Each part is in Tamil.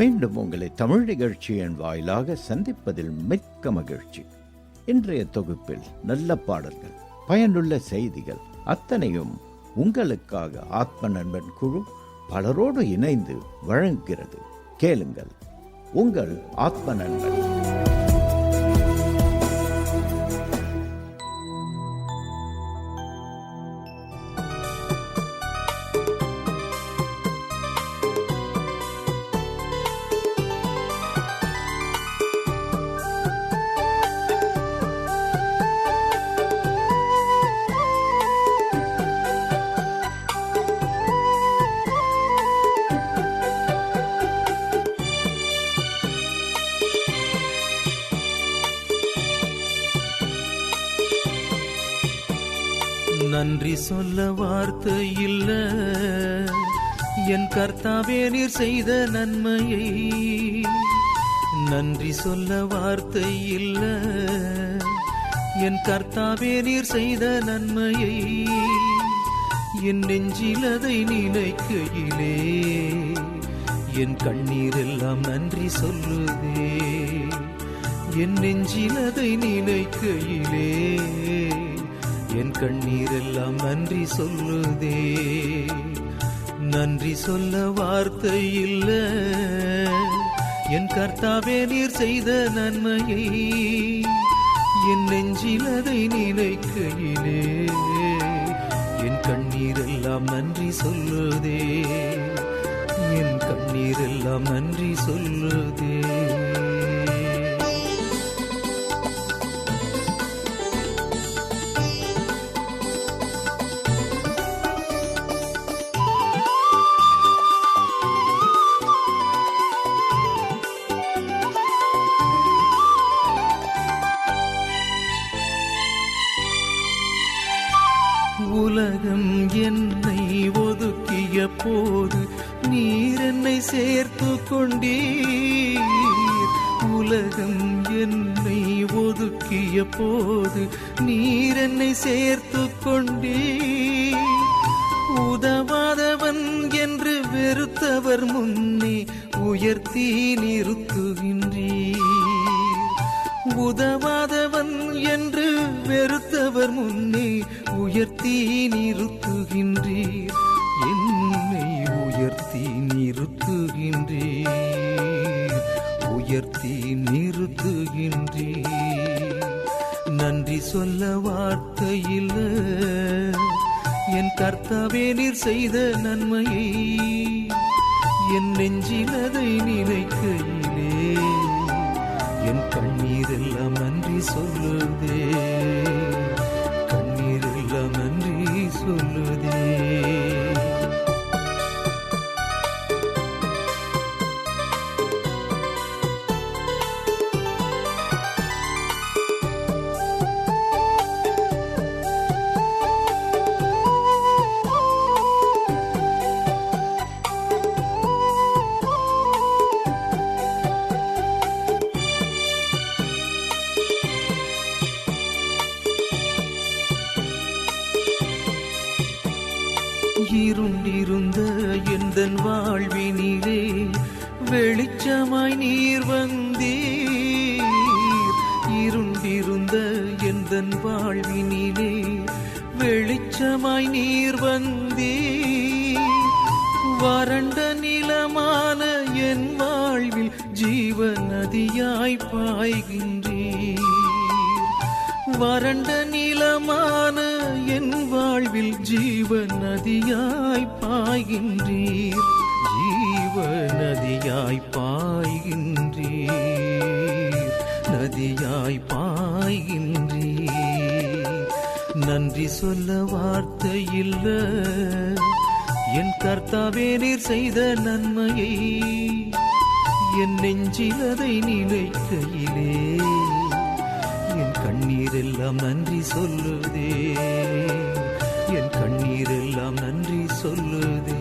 மீண்டும் உங்களை தமிழ் நிகழ்ச்சியின் வாயிலாக சந்திப்பதில் மிக்க மகிழ்ச்சி. இன்றைய தொகுப்பில் நல்ல பாடல்கள், பயனுள்ள செய்திகள் அத்தனையும் உங்களுக்காக ஆத்ம நண்பன் குழு பலரோடு இணைந்து வழங்குகிறது. கேளுங்கள், உங்கள் ஆத்ம நண்பன். நன்றி சொல்ல வார்த்தை இல்ல, என் கர்த்தாவே நீர் செய்த நன்மையை. நன்றி சொல்ல வார்த்தை இல்ல, என் கர்த்தாவே நீர் செய்த நன்மையை. என் நெஞ்சிலதை நினைக்கையிலே என் கண்ணீரெல்லாம் நன்றி சொல்லுதே. என் நெஞ்சிலதை நினைக்கையிலே என் கண்ணீரெல்லாம் நன்றி சொல்லுதே. நன்றி சொல்ல வார்த்தை இல்ல, என் கர்த்தாவே நீர் செய்த நன்மையை. என் நெஞ்சிலதை நினைக்கையிலே என் கண்ணீரெல்லாம் நன்றி சொல்லுதே. என் கண்ணீரெல்லாம் நன்றி சொல்லுதே. உலகம் என்னை ஒதுக்கிய போது நீர் என்னை சேர்த்து கொண்டீர். உலகம் என்னை ஒதுக்கிய போது நீர் என்னை சேர்த்து கொண்டீர். உதவாதவன் என்று வெறுத்தவர் முன்னே உயர்த்தி நிறுத்துகின்றீர். உதவாதவன் என்று வெறுத்தவர் முன்னே உயர்த்தி நிறுத்துகின்றீர். என்னை உயர்த்தி நிறுத்துகின்றீர், உயர்த்தி நிறுத்துகின்றீர். நன்றி சொல்ல வார்த்தையில் என் கர்த்தாவே நீர் செய்த நன்மையை. என் நெஞ்சிலதை நினைக்கையிலே என் கண்ணீரெல்லாம் நன்றி சொல்லுதே. கண்ணீரெல்லாம் நன்றி சொல்லுதே. இருண்டிருந்த எந்தன் வாழ்வினிலே வெளிச்சமாய் நீர் வந்தீர். இருண்டிருந்த எந்தன் வாழ்வினிலே வெளிச்சமாய் நீர் வந்தீர். வறண்ட நிலமான என் வாழ்வில் ஜீவ நதியாய் பாய்கின்றீர். வறண்ட நிலமான என் வாழ்வில் ஜீவ நதியாய் பாய்கின்றீர். ஜீவ நதியாய் பாய்கின்றீர், நதியாய் பாய்கின்றீர். நன்றி சொல்ல வார்த்தை இல்ல, என் கர்த்தாவே நீர் செய்த நன்மையை. என் நெஞ்சிலதை நினைக்கையிலே என் கண்ணீரெல்லாம் நன்றி சொல்லுதே. என் கண்ணீரெல்லாம் நன்றி சொல்லுதே.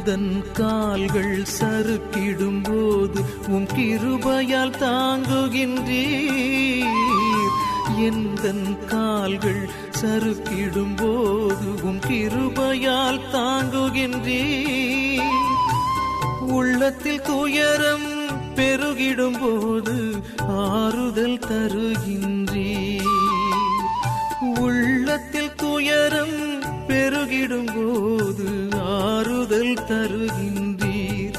எந்தன் கால்கள் சறுக்கிடும் போது உம் கிருபையால் தாங்குகின்றீர். எந்தன் கால்கள் சறுக்கிடும் போது உம் கிருபையால் தாங்குகின்றீர். உள்ளத்தில் துயரம் பெருகிடும் போது ஆறுதல் தருகின்றீர். உள்ளத்தில் துயரம் பெருகிடும் போது ஆறுதல் தருகின்றீர்.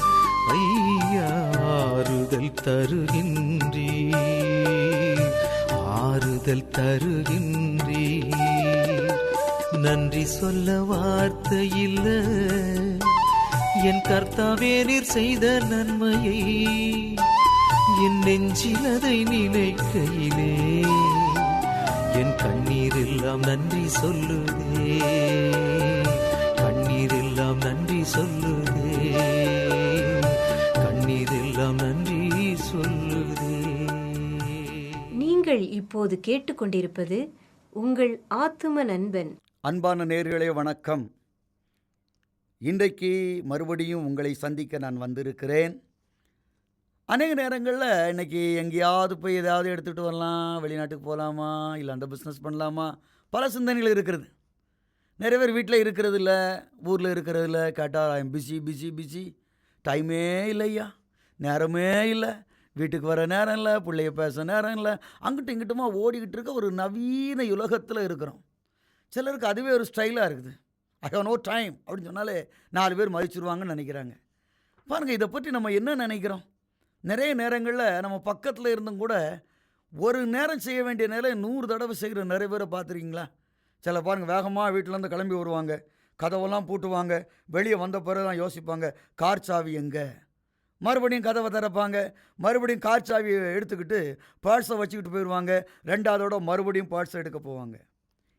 ஐயா, ஆறுதல் தருகின்றீர், ஆறுதல் தருகின்றீர். நன்றி சொல்ல வார்த்தை இல்ல என் கர்த்தாவே, நீர் செய்த நன்மையை என் நெஞ்சில் அதை நினைக்கையிலே என் கண்ணீர் எல்லாம் நன்றி சொல்லுதே, கண்ணீர் எல்லாம் நன்றி சொல்லுதே, கண்ணீர் எல்லாம் நன்றி சொல்லுதே. நீங்கள் இப்போது கேட்டுக்கொண்டிருப்பது உங்கள் ஆத்தும நண்பன். அன்பான நேயர்களே வணக்கம். இன்றைக்கு மறுபடியும் உங்களை சந்திக்க நான் வந்திருக்கிறேன். அநேக நேரங்களில் இன்றைக்கி எங்கேயாவது போய் ஏதாவது எடுத்துகிட்டு வரலாம், வெளிநாட்டுக்கு போகலாமா, இல்லை அந்த பிஸ்னஸ் பண்ணலாமா, பல சிந்தனைகள் இருக்கிறது. நிறைய பேர் வீட்டில் இருக்கிறது இல்லை, ஊரில் இருக்கிறது இல்லை. கேட்டால் ஐம் பிஸி பிஸி பிஸி, டைமே இல்லையா, நேரமே இல்லை, வீட்டுக்கு வர நேரம் இல்லை, பிள்ளைய பேச நேரம் இல்லை, அங்கிட்டும் இங்கிட்டுமா ஓடிக்கிட்டு இருக்க ஒரு நவீன உலகத்தில் இருக்கிறோம். சிலருக்கு அதுவே ஒரு ஸ்டைலாக இருக்குது. ஐ ஹவ் நோ டைம் அப்படின்னு சொன்னாலே 4 பேர் மதிச்சிருவாங்கன்னு நினைக்கிறாங்க. பாருங்கள், இதை பற்றி நம்ம என்ன நினைக்கிறோம்? நிறைய நேரங்களில் நம்ம பக்கத்தில் இருந்தும் கூட ஒரு நேரம் செய்ய வேண்டிய நேரம் 100 தடவை செய்கிற நிறைய பேரை பார்த்துருக்கீங்களா? சில பாருங்கள், வேகமாக வீட்டிலேருந்து கிளம்பி வருவாங்க, கதவெல்லாம் பூட்டுவாங்க, வெளியே வந்த பிறகு தான் யோசிப்பாங்க கார் சாவி எங்கே. மறுபடியும் கதவை திறப்பாங்க, மறுபடியும் கார் சாவியை எடுத்துக்கிட்டு பர்ஸை வச்சுக்கிட்டு போயிடுவாங்க, 2ஆவதோட மறுபடியும் பர்ஸை எடுக்க போவாங்க.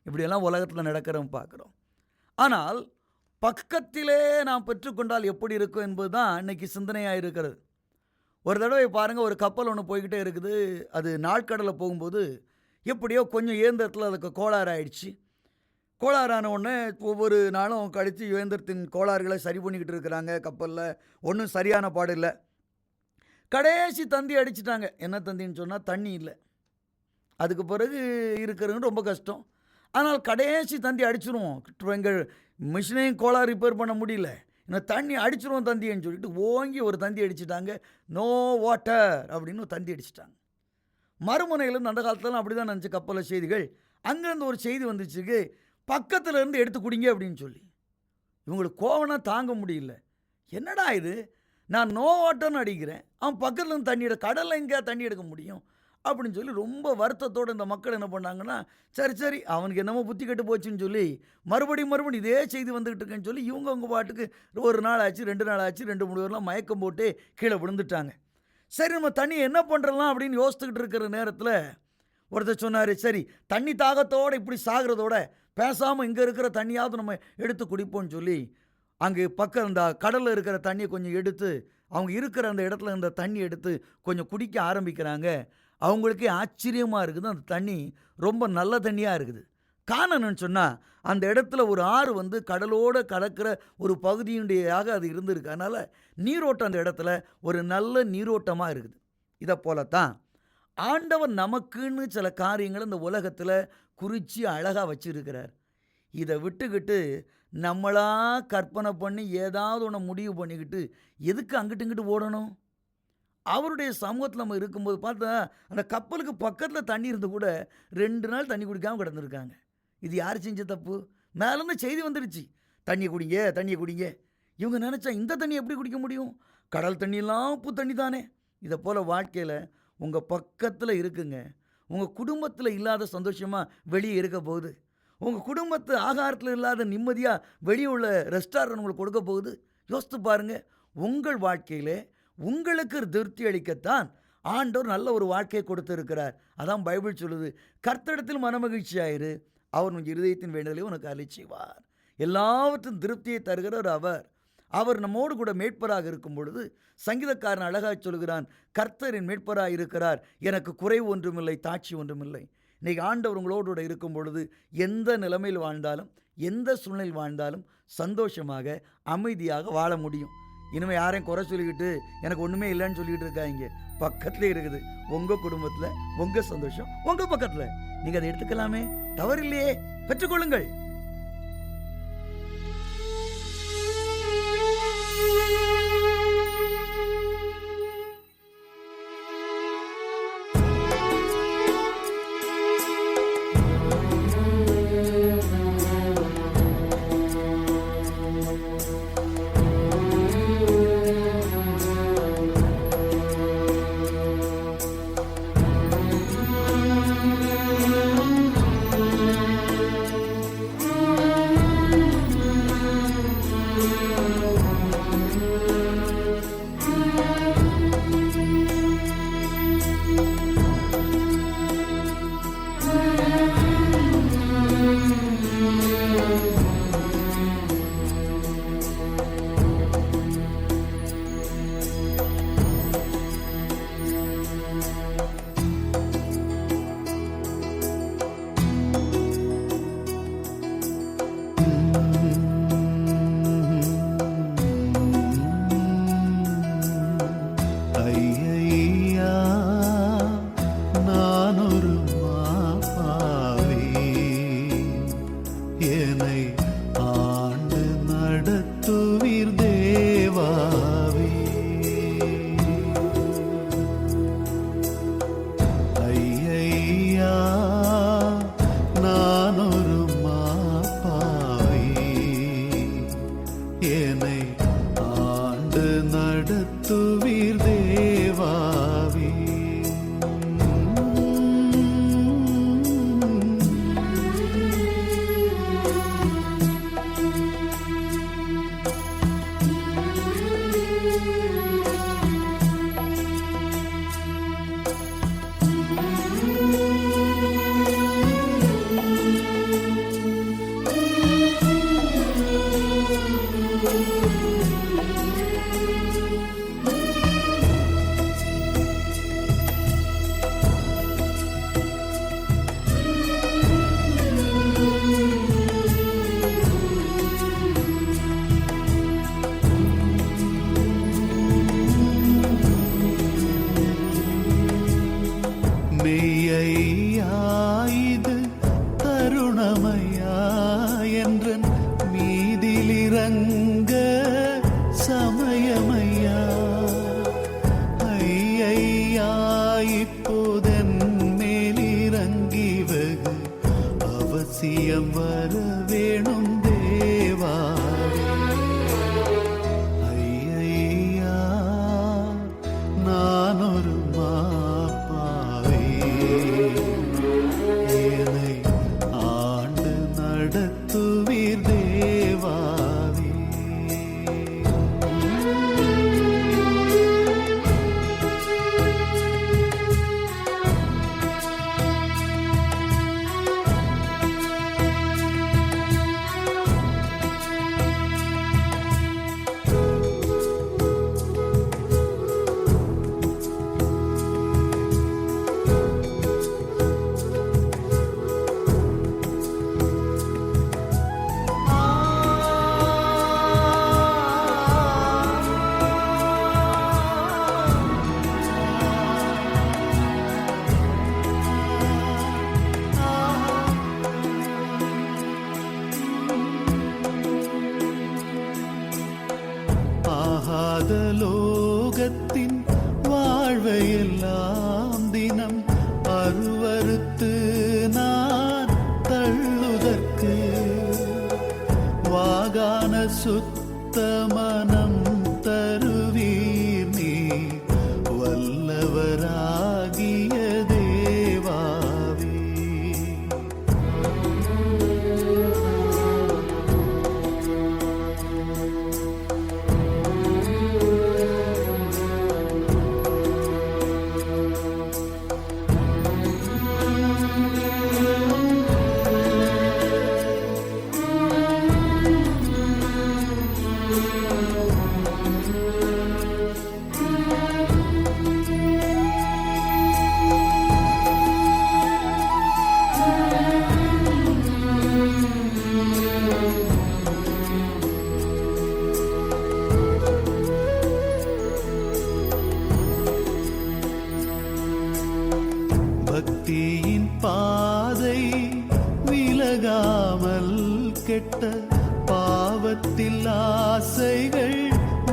இப்படியெல்லாம் உலகத்தில் நடக்கிறோம் பார்க்குறோம். ஆனால் பக்கத்திலே நாம் பெற்றுக்கொண்டால் எப்படி இருக்கும் என்பது தான் இன்றைக்கி சிந்தனையாக இருக்கிறது. ஒரு தடவை பாருங்கள், ஒரு கப்பல் ஒன்று போய்கிட்டே இருக்குது. அது நாட்கடலில் போகும்போது எப்படியோ கொஞ்சம் இயந்திரத்தில் அதுக்கு கோளாறு ஆயிடுச்சு. கோளாறான உடனே ஒவ்வொரு நாளும் கழித்து இயந்திரத்தின் கோளாறுகளை சரி பண்ணிக்கிட்டு இருக்கிறாங்க. கப்பலில் ஒன்றும் சரியான பாடு இல்லை. கடைசி தந்தி அடிச்சிட்டாங்க. என்ன தந்தின்னு சொன்னால் தண்ணி இல்லை. அதுக்கு பிறகு இருக்கிறதுன்னு ரொம்ப கஷ்டம். ஆனால் கடைசி தந்தி அடிச்சிருவோம், எங்கள் மிஷினையும் கோளாறு ரிப்பேர் பண்ண முடியல, இன்னும் தண்ணி அடிச்சிருவோம் தந்தின்னு சொல்லிட்டு ஓங்கி ஒரு தந்தி அடிச்சிட்டாங்க. நோ வாட்டர் அப்படின்னு தந்தி அடிச்சிட்டாங்க. மறுமுனையிலேருந்து அந்த காலத்துலாம் அப்படி தான் நினச்சி கப்பலில் செய்திகள். அங்கேருந்து ஒரு செய்தி வந்துச்சுக்கு, பக்கத்தில் இருந்து எடுத்து குடிங்க அப்படின்னு சொல்லி. இவங்களுக்கு கோவம்னா தாங்க முடியல. என்னடா இது, நான் நோ வாட்டர்னு அடிக்கிறேன், அவன் பக்கத்தில் இருந்து தண்ணி கடலில் எங்கேயா தண்ணி எடுக்க முடியும் அப்படின்னு சொல்லி ரொம்ப வருத்தத்தோடு இந்த மக்கள் என்ன பண்ணாங்கன்னா, சரி அவனுக்கு என்னமோ புத்தி கெட்டு போச்சுன்னு சொல்லி மறுபடியும் இதே செய்தி வந்துக்கிட்டு இருக்கேன்னு சொல்லி இவங்க பாட்டுக்கு ஒரு நாள் ஆச்சு, 2 நாள் ஆச்சு, 2-3 பேர்லாம் மயக்கம் போட்டு கீழே விழுந்துட்டாங்க. சரி, நம்ம தண்ணி என்ன பண்ணுறலாம் அப்படின்னு யோசித்துக்கிட்டு இருக்கிற நேரத்தில் ஒருத்தர் சொன்னார், சரி தண்ணி தாகத்தோடு இப்படி சாகிறதோட பேசாமல் இங்கே இருக்கிற தண்ணியாவது நம்ம எடுத்து குடிப்போம்னு சொல்லி அங்கே பக்கம் அந்த கடலில் இருக்கிற தண்ணியை கொஞ்சம் எடுத்து அவங்க இருக்கிற அந்த இடத்துல இந்த தண்ணி எடுத்து கொஞ்சம் குடிக்க ஆரம்பிக்கிறாங்க. அவங்களுக்கே ஆச்சரியமாக இருக்குது, அந்த தண்ணி ரொம்ப நல்ல தண்ணியாக இருக்குது. காரணம்னு சொன்னால் அந்த இடத்துல ஒரு ஆறு வந்து கடலோடு கலக்கிற ஒரு பகுதியுடையாக அது இருந்திருக்கு. அதனால் நீரோட்டம் அந்த இடத்துல ஒரு நல்ல நீரோட்டமாக இருக்குது. இதை போலத்தான் ஆண்டவர் நமக்குன்னு சில காரியங்களை இந்த உலகத்தில் குறித்து அழகாக வச்சுருக்கிறார். இதை விட்டுக்கிட்டு நம்மளா கற்பனை பண்ணி ஏதாவது ஒன்று முடிவு பண்ணிக்கிட்டு எதுக்கு அங்கிட்டு இங்கிட்டு ஓடணும்? அவருடைய சமூகத்தில் நம்ம இருக்கும்போது பார்த்தா அந்த கப்பலுக்கு பக்கத்தில் தண்ணி இருந்து கூட 2 நாள் தண்ணி குடிக்காமல் கிடந்திருக்காங்க. இது யார் செஞ்ச தப்பு? மேலேருந்து செய்தி வந்துடுச்சு, தண்ணியை குடிங்க தண்ணியை குடிங்க. இவங்க நினச்சா இந்த தண்ணி எப்படி குடிக்க முடியும்? கடல் தண்ணியெல்லாம் உப்பு தண்ணி தானே. இதை போல் வாழ்க்கையில் உங்கள் பக்கத்தில் இருக்குங்க. உங்கள் குடும்பத்தில் இல்லாத சந்தோஷமாக வெளியே இருக்க போகுது. உங்கள் குடும்பத்து ஆகாரத்தில் இல்லாத நிம்மதியாக வெளியே உள்ள ரெஸ்டாரண்ட் உங்களுக்கு கொடுக்க போகுது. யோசித்து பாருங்கள். உங்கள் வாழ்க்கையில் உங்களுக்கு திருப்தி அளிக்கத்தான் ஆண்டவர் நல்ல ஒரு வாழ்க்கையை கொடுத்துருக்கிறார். அதான் பைபிள் சொல்லுது, கர்த்தரிடத்தில் மனமகிழ்ச்சியாயிரு, அவர் உன் இருதயத்தின் வேண்டுதலை உனக்கு அருளி செய்வார். எல்லாவற்றும் திருப்தியை தருகிறவர் அவர் நம்மோடு கூட மேட்பராக இருக்கும் பொழுது சங்கீதக்காரன் அழகாக சொல்கிறான், கர்த்தரின் மேட்பராக இருக்கிறார், எனக்கு குறைவு ஒன்றுமில்லை, தாட்சி ஒன்றுமில்லை. இன்றைக்கி ஆண்டவர் உங்களோடு கூட இருக்கும் பொழுது எந்த நிலைமையில் வாழ்ந்தாலும் எந்த சூழ்நிலையில் வாழ்ந்தாலும் சந்தோஷமாக அமைதியாக வாழ முடியும். இனிமேல் யாரையும் குறை சொல்லிக்கிட்டு எனக்கு ஒன்றுமே இல்லைன்னு சொல்லிக்கிட்டு இருக்காங்க. பக்கத்துலேயே இருக்குது உங்கள் குடும்பத்தில் உங்கள் சந்தோஷம் உங்கள் பக்கத்தில். நீங்கள் அதை எடுத்துக்கலாமே, தவறில்லையே, பெற்றுக்கொள்ளுங்கள். அவசியம் வர வேணும் தேவா. ஐயா நான் ஒரு மாப்பாவே, என்னை ஆண்டு நடத்துவீர் தேவாவே. லோகத்தின் வாழ்வையெல்லாம் தினம் அருவருத்து நான் தள்ளுதற்கு வாகான சுத்த மனம் தருவீர் நீ வல்லவராகிய தேவாவே. பக்தியின் பாதை விலகாமல் கெட்ட பாவத்தில் ஆசைகள்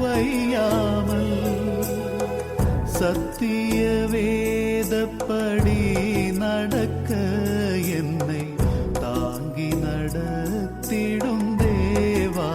வையாமல் சத்திய வேதப்படி நடக்க என்னை தாங்கி நடத்திடும் தேவா.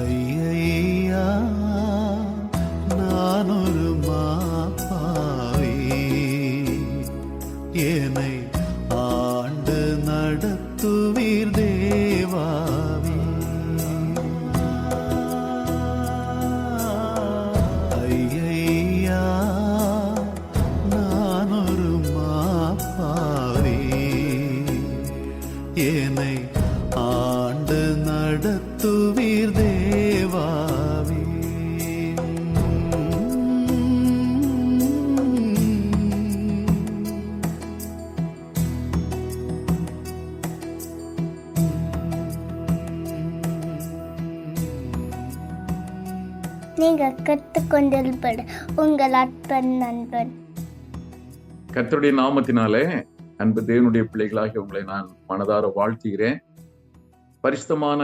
ஐயா, நான் ஒரு மாப்பாவி, என்னை ஆண்டு நடத்துவீர் தேவாவி. ஐயா, நான் ஒரு மாப்பாவி, என்னை ஆண்டு நடத்துவீர் தேவாவி. நீங்கள் கற்றுக்கொண்டிருப்பது உங்கள் அற்பன் நண்பன். கர்த்தருடைய நாமத்தினாலே அன்பு தேவனுடைய பிள்ளைகளாகி உங்களை நான் மனதார வாழ்த்துகிறேன். பரிசுத்தமான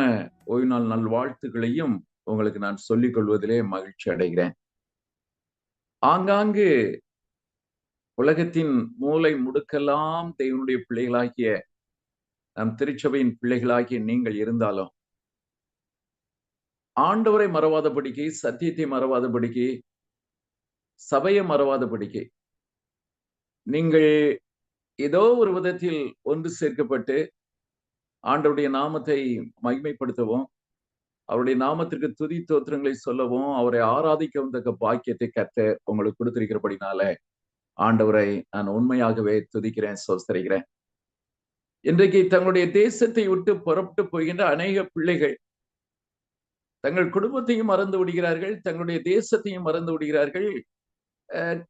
ஓய்வு நாள் நல்வாழ்த்துக்களையும் உங்களுக்கு நான் சொல்லிக் கொள்வதிலே மகிழ்ச்சி அடைகிறேன். ஆங்காங்கு உலகத்தின் மூலை முடுக்கெல்லாம் தேவனுடைய பிள்ளைகளாகிய நம் திருச்சபையின் பிள்ளைகளாகிய நீங்கள் இருந்தாலும் ஆண்டவரை மறவாதபடிக்கு, சத்தியத்தை மறவாதபடிக்கு, சபையை மறவாதபடிக்கு நீங்கள் ஏதோ ஒரு விதத்தில் ஒன்று சேர்க்கப்பட்டு ஆண்டவருடைய நாமத்தை மகிமைப்படுத்தவும், அவருடைய நாமத்திற்கு துதி தோத்திரங்களை சொல்லவும், அவரை ஆராதிக்கவும் தக்க பாக்கியத்தை கர்த்தர் உங்களுக்கு கொடுத்திருக்கிறபடினால ஆண்டவரை நான் உண்மையாகவே துதிக்கிறேன், ஸ்தோத்திரிக்கிறேன். இன்றைக்கு தங்களுடைய தேசத்தை விட்டு புறப்பட்டு போகின்ற அநேக பிள்ளைகள் தங்கள் குடும்பத்தையும் மறந்து விடுகிறார்கள், தங்களுடைய தேசத்தையும் மறந்து விடுகிறார்கள்,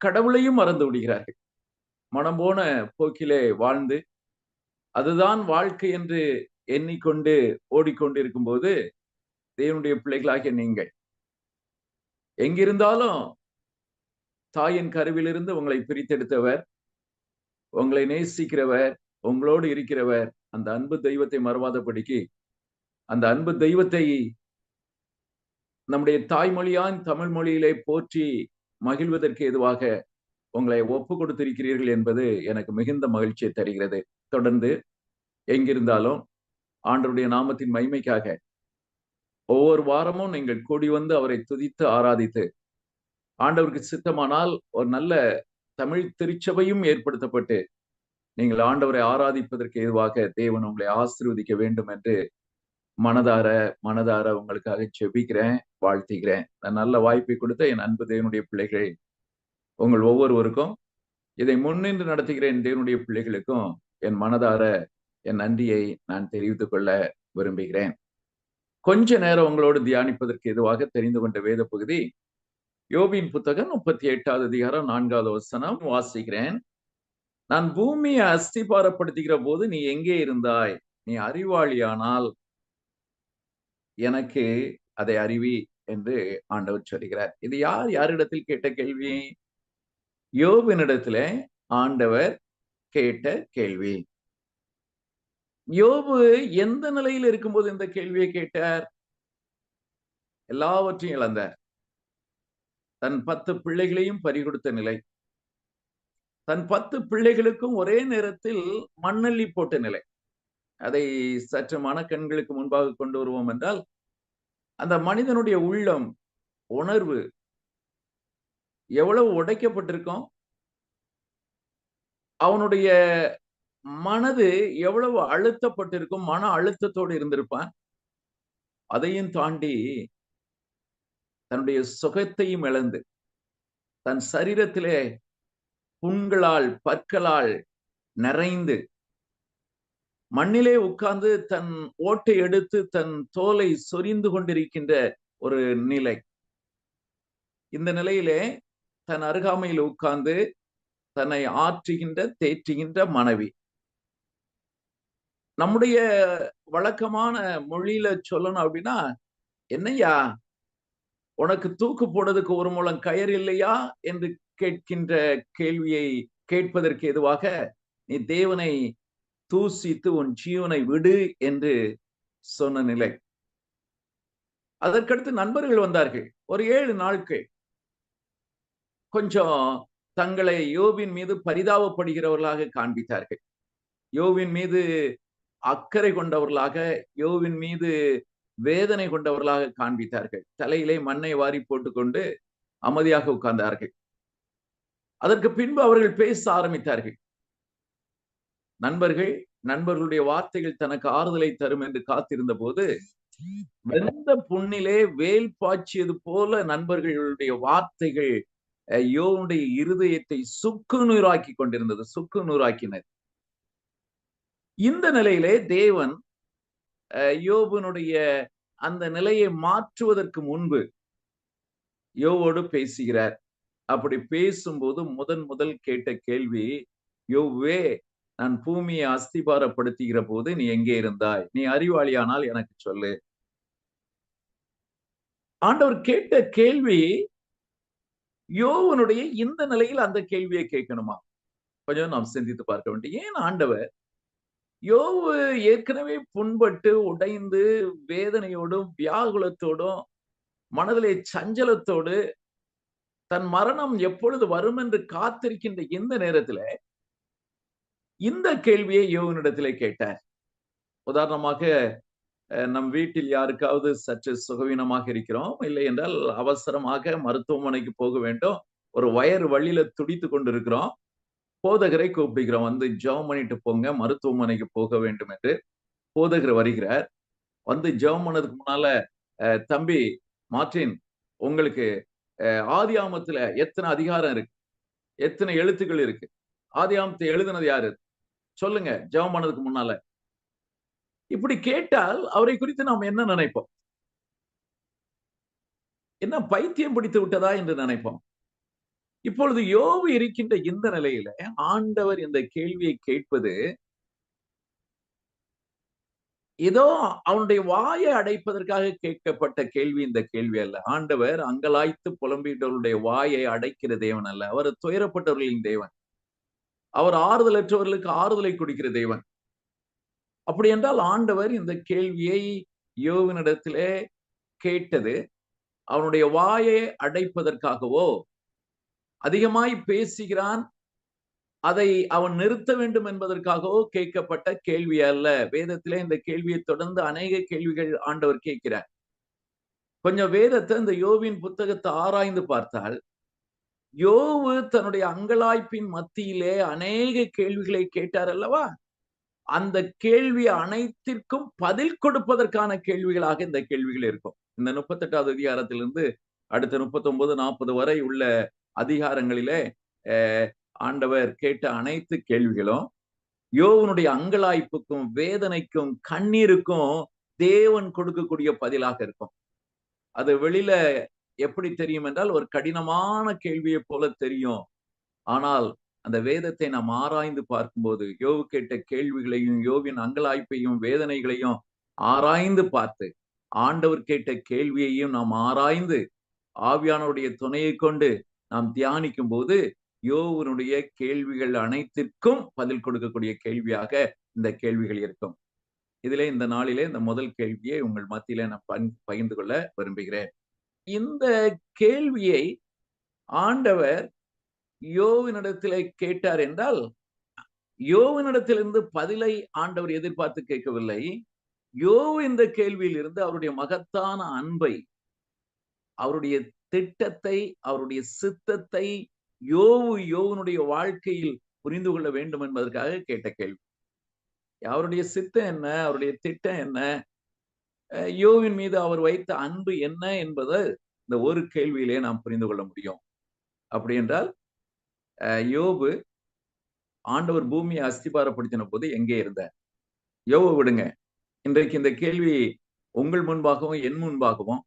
கடவுளையும் மறந்து விடுகிறார்கள். மனம் போன போக்கிலே வாழ்ந்து அதுதான் வாழ்க்கை என்று எண்ணிக்கொண்டு ஓடிக்கொண்டிருக்கும் போது தேவனுடைய பிள்ளைகளாகிய நீங்கள் எங்கிருந்தாலும் தாயின் கருவிலிருந்து உங்களை பிரித்தெடுத்தவர், உங்களை நேசிக்கிறவர், உங்களோடு இருக்கிறவர், அந்த அன்பு தெய்வத்தை மறவாதபடிக்கு அந்த அன்பு தெய்வத்தை நம்முடைய தாய்மொழியான் தமிழ் மொழியிலே போற்றி மகிழ்வதற்கு எதுவாக உங்களை ஒப்பு கொடுத்திருக்கிறீர்கள் என்பது எனக்கு மிகுந்த மகிழ்ச்சியை தருகிறது. தொடர்ந்து எங்கிருந்தாலும் ஆண்டவருடைய நாமத்தின் மகிமைக்காக ஒவ்வொரு வாரமும் நீங்கள் கூடி வந்து அவரை துதித்து ஆராதித்து, ஆண்டவருக்கு சித்தமானால் ஒரு நல்ல தமிழ் திருச்சபையும் ஏற்படுத்தப்பட்டு நீங்கள் ஆண்டவரை ஆராதிப்பதற்கு எதுவாக தேவன் உங்களை ஆசீர்வதிக்க வேண்டும் என்று மனதார உங்களுக்காக ஜெபிக்கிறேன், வாழ்த்துகிறேன். நல்ல வாய்ப்பை கொடுத்த என் அன்பு தேவனுடைய பிள்ளைகள் உங்கள் ஒவ்வொருவருக்கும், இதை முன்னின்று நடத்துகிற என் தேவனுடைய பிள்ளைகளுக்கும் என் மனதார என் நன்றியை நான் தெரிவித்துக் கொள்ள விரும்புகிறேன். கொஞ்ச நேரம் உங்களோடு தியானிப்பதற்கு எதுவாக தெரிந்து கொண்ட வேத பகுதி யோபின் புத்தகம் 38வது அதிகாரம் 4வது வசனம் வாசிக்கிறேன். நான் பூமியை அஸ்திபாரப்படுத்துகிற போது நீ எங்கே இருந்தாய்? நீ அறிவாளியானால் எனக்கு அதை அறிவி என்று ஆண்டவர் சொல்கிறார். இது யாரிடத்தில் கேட்ட கேள்வி? யோபினிடத்துல ஆண்டவர் கேட்ட கேள்வி. யோபு எந்த நிலையில் இருக்கும்போது இந்த கேள்வியை கேட்டார்? எல்லாவற்றையும் இழந்தார். தன் 10 பிள்ளைகளையும் பறிகொடுத்த நிலை, தன் 10 பிள்ளைகளுக்கும் ஒரே நேரத்தில் மண்ணள்ளி போட்ட நிலை. அதை சற்று மனக்கண்களுக்கு முன்பாக கொண்டு வருவோம் என்றால், அந்த மனிதனுடைய உள்ளம், உணர்வு எவ்வளவு உடைக்கப்பட்டிருக்கும், அவனுடைய மனது எவ்வளவு அழுத்தப்பட்டிருக்கும், மன அழுத்தத்தோடு இருந்திருப்பான். அதையும் தாண்டி தன்னுடைய சுகத்தையும் இழந்து, தன் சரீரத்திலே புண்களால், பற்களால் நிறைந்து, மண்ணிலே உட்கார்ந்து தன் ஓட்டை எடுத்து தன் தோலை சொரிந்து கொண்டிருக்கின்ற ஒரு நிலை. இந்த நிலையிலே தன் அருகாமையில் உட்கார்ந்து தன்னை ஆற்றுகின்ற, தேற்றுகின்ற மனைவி. நம்முடைய வழக்கமான மொழியில சொல்லணும் அப்படின்னா, என்னய்யா உனக்கு தூக்கு போடுறதுக்கு ஒரு முழம் கயிறு இல்லையா என்று கேட்கின்ற கேள்வியை கேட்பதற்கு எதுவாக, நீ தேவனை தூசித்து உன் ஜீவனை விடு என்று சொன்ன நிலை. அதற்கடுத்து நண்பர்கள் வந்தார்கள். ஒரு 7 நாட்கள் கொஞ்சம் தங்களை யோபின் மீது பரிதாபப்படுகிறவர்களாக காண்பித்தார்கள். யோபின் மீது அக்கறை கொண்டவர்களாக, யோபின் மீது வேதனை கொண்டவர்களாக காண்பித்தார்கள். தலையிலே மண்ணை வாரி போட்டுக்கொண்டு அமைதியாக உட்கார்ந்தார்கள். அதற்கு பின்பு அவர்கள் பேச ஆரம்பித்தார்கள். நண்பர்களுடைய வார்த்தைகள் தனக்கு ஆறுதலை தரும் என்று காத்திருந்த போது, வெந்த புண்ணிலே வேல் பாய்ச்சியது போல நண்பர்களுடைய வார்த்தைகள் யோபுடைய இருதயத்தை சுக்கு நூறாக்கி கொண்டிருந்தது, சுக்கு நூறாக்கினர். இந்த நிலையிலே தேவன் யோபுனுடைய அந்த நிலையை மாற்றுவதற்கு முன்பு யோவோடு பேசுகிறார். அப்படி பேசும்போது முதல் கேட்ட கேள்வி, யோபுவே, நான் பூமியை அஸ்திபாரப்படுத்துகிற போது நீ எங்கே இருந்தாய்? நீ அறிவாளியானால் எனக்கு சொல்லு. ஆண்டவர் கேட்ட கேள்வி, யோவனுடைய இந்த நிலையில் அந்த கேள்வியை கேட்கணுமா? கொஞ்சம் நாம் சிந்தித்து பார்க்க வேண்டும். ஏன் ஆண்டவர் யோவு ஏற்கனவே புண்பட்டு உடைந்து வேதனையோடும் வியாகுலத்தோடும் மனதிலே சஞ்சலத்தோடு தன் மரணம் எப்பொழுது வரும் என்று காத்திருக்கின்ற இந்த நேரத்துல இந்த கேள்வியை யோவனிடத்திலே கேட்டார். உதாரணமாக, நம் வீட்டில் யாருக்காவது சற்று சுகவீனமாக இருக்கிறோம், இல்லை என்றால் அவசரமாக மருத்துவமனைக்கு போக வேண்டும், ஒரு வயிறு வழியில துடித்து கொண்டிருக்கிறோம், போதகரை கூப்பிடுகிறோம், வந்து ஜெபம் பண்ணிட்டு போங்க, மருத்துவமனைக்கு போக வேண்டும் என்று. போதகர் வருகிறார். வந்து ஜெபம் பண்ணதுக்கு முன்னால, தம்பி மார்ட்டின், உங்களுக்கு ஆதியாமத்துல எத்தனை அதிகாரம் இருக்கு, எத்தனை எழுத்துக்கள் இருக்கு, ஆதியாமத்தை எழுதினது யாரு சொல்லுங்க, ஜெபம் பண்ணதுக்கு முன்னால. இப்படி கேட்டால் அவரை குறித்து நாம் என்ன நினைப்போம்? என்ன பைத்தியம் பிடித்து விட்டதா என்று நினைப்போம். இப்பொழுது யோபு இருக்கின்ற இந்த நிலையில ஆண்டவர் இந்த கேள்வியை கேட்பது ஏதோ அவனுடைய வாயை அடைப்பதற்காக கேட்கப்பட்ட கேள்வி இந்த கேள்வி அல்ல. ஆண்டவர் அங்கலாய்த்து புலம்பிட்டவர்களுடைய வாயை அடைக்கிற தேவன் அல்ல. அவர் துயரப்பட்டவர்களின் தேவன். அவர் ஆறுதலற்றவர்களுக்கு ஆறுதலை கொடுக்கிற தேவன். அப்படி என்றால் ஆண்டவர் இந்த கேள்வியை யோவினிடத்திலே கேட்டது அவனுடைய வாயை அடைப்பதற்காகவோ, அதிகமாய் பேசுகிறான், அதை அவன் நிறுத்த வேண்டும் என்பதற்காகவோ கேட்கப்பட்ட கேள்வி அல்ல. வேதத்திலே இந்த கேள்வியை தொடர்ந்து அநேக கேள்விகள் ஆண்டவர் கேட்கிறார். கொஞ்சம் வேதத்தை, இந்த யோவின் புத்தகத்தை ஆராய்ந்து பார்த்தால், யோவு தன்னுடைய அங்கலாய்ப்பின் மத்தியிலே அநேக கேள்விகளை கேட்டார் அல்லவா? அந்த கேள்வி அனைத்திற்கும் பதில் கொடுப்பதற்கான கேள்விகளாக இந்த கேள்விகள் இருக்கும். இந்த 38வது அதிகாரத்திலிருந்து அடுத்த 39, 40 வரை உள்ள அதிகாரங்களிலே ஆண்டவர் கேட்ட அனைத்து கேள்விகளும் யோவனுடைய அங்கலாய்ப்புக்கும் வேதனைக்கும் கண்ணீருக்கும் தேவன் கொடுக்கக்கூடிய பதிலாக இருக்கும். அது வெளியில எப்படி தெரியும் என்றால் ஒரு கடினமான கேள்வியை போல தெரியும். ஆனால் அந்த வேதத்தை நாம் ஆராய்ந்து பார்க்கும்போது யோவு கேட்ட கேள்விகளையும் யோவின் அங்கலாய்ப்பையும் வேதனைகளையும் ஆராய்ந்து பார்த்து, ஆண்டவர் கேட்ட கேள்வியையும் நாம் ஆராய்ந்து ஆவியானவருடைய துணையை கொண்டு நாம் தியானிக்கும் போது யோவனுடைய கேள்விகள் அனைத்திற்கும் பதில் கொடுக்கக்கூடிய கேள்வியாக இந்த கேள்விகள் இருக்கும். இதிலே இந்த நாளிலே இந்த முதல் கேள்வியை உங்கள் மத்தியிலே நான் பகிர்ந்து கொள்ள விரும்புகிறேன். இந்த கேள்வியை ஆண்டவர் யோவினிடத்திலே கேட்டார் என்றால், யோவினிடத்திலிருந்து பதிலை ஆண்டவர் எதிர்பார்த்து கேட்கவில்லை. யோவு இந்த கேள்வியில் இருந்து அவருடைய மகத்தான அன்பை, அவருடைய திட்டத்தை, அவருடைய சித்தத்தை யோவனுடைய வாழ்க்கையில் புரிந்து கொள்ள வேண்டும் என்பதற்காக கேட்ட கேள்வி. அவருடைய சித்தம் என்ன, அவருடைய திட்டம் என்ன, யோவின் மீது அவர் வைத்த அன்பு என்ன என்பதை இந்த ஒரு கேள்வியிலே நாம் புரிந்து கொள்ள முடியும். அப்படி என்றால் யோபு ஆண்டவர் பூமியை அஸ்திபாரப்படுத்தின போது எங்கே இருந்தார்? யோபு விடுங்க. இன்றைக்கு இந்த கேள்வி உங்கள் முன்பாகவும் என் முன்பாகவும்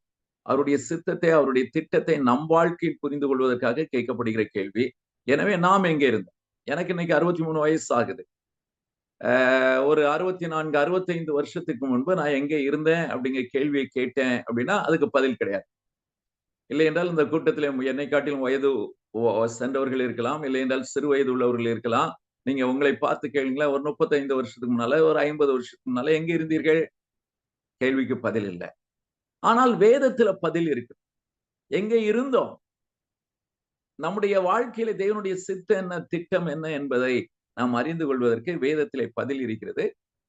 அவருடைய சித்தத்தை, அவருடைய திட்டத்தை நம் வாழ்க்கையில் புரிந்து கொள்வதற்காக கேட்கப்படுகிற கேள்வி. எனவே நாம் எங்கே இருந்தோம்? எனக்கு இன்னைக்கு 63 வயசு ஆகுது. ஒரு 64, 65 வருஷத்துக்கு முன்பு நான் எங்கே இருந்தேன் அப்படிங்கிற கேள்வியை கேட்டேன் அப்படின்னா அதுக்கு பதில் கிடையாது. இல்லை என்றால் இந்த கூட்டத்தில் என்னை காட்டிலும் வயது சென்றவர்கள் இருக்கலாம், இல்லை என்றால் சிறு வயது உள்ளவர்கள் இருக்கலாம். நீங்க உங்களை பார்த்து கேளுங்களேன், ஒரு 35 வருஷத்துக்கு முன்னால, ஒரு 50 வருஷத்துக்கு முன்னால எங்க இருந்தீர்கள்? கேள்விக்கு பதில் இல்லை. ஆனால் வேதத்துல பதில் இருக்கு. எங்க இருந்தோம்? நம்முடைய வாழ்க்கையில தேவனுடைய சித்தம் என்ன, திட்டம் என்ன என்பதை நாம் அறிந்து கொள்வதற்கு வேதத்திலே பதில் இருக்கிறது.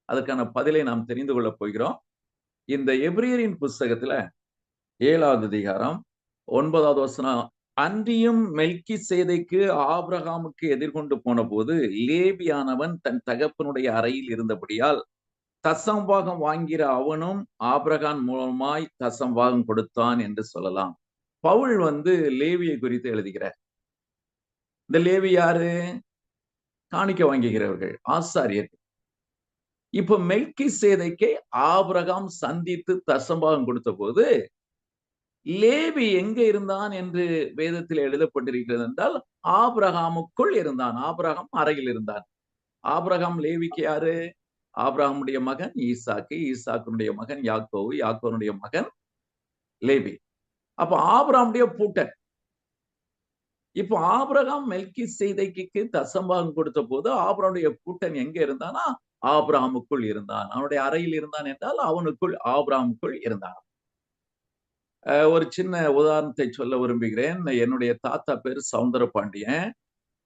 அதற்கான பதிலை நாம் தெரிந்து கொள்ளப் போகிறோம். இந்த எபிரேயரின் புஸ்தகத்துல 7வது அதிகாரம் 9வது வசனம், அன்றியும் மெல்கிசேதேக்கு ஆபிரகாமுக்கு எதிர்கொண்டு போன போது லேவியானவன் தன் தகப்பனுடைய அறையில் இருந்தபடியால் தசம்பாகம் வாங்கிற அவனும் ஆபிரகாம் மூலமாய் தசம்பாகம் கொடுத்தான் என்று சொல்லலாம். பவுல் லேவியை குறித்து எழுதுகிறார். இந்த லேவி யாரு? காணிக்க வாங்குகிறவர்கள், ஆசாரியர்கள். இப்ப மெல்கிசேதேக்கை ஆபிரகாம் சந்தித்து தசம்பாகம் கொடுத்த போது லேவி எங்க இருந்தான் என்று வேதத்தில் எழுதப்பட்டிருக்கிறது என்றால் ஆபிரகாமுக்குள் இருந்தான். ஆபிரகாம் அறையில் இருந்தான். ஆபிரகாம் லேவிக்கு யாரு? ஆபிரகாமுடைய மகன் ஈசாக்கு, ஈசாக்குடைய மகன் யாக்கோவு, யாக்கோனுடைய மகன் லேவி. அப்ப ஆபிரகாமுடைய பூட்டன். இப்போ ஆபிரகாம் மெல்கிசேதேக்குக்கு தசம்பாகம் கொடுத்த போது ஆபிரகாமுடைய பூட்டன் எங்க இருந்தானா? ஆபிரகாமுக்குள் இருந்தான். அவனுடைய அறையில் இருந்தான் என்றால் அவனுக்குள், ஆபிரகாமுக்குள் இருந்தான். ஒரு சின்ன உதாரணத்தை சொல்ல விரும்புகிறேன். என்னுடைய தாத்தா பேரு சவுந்தர பாண்டியன்.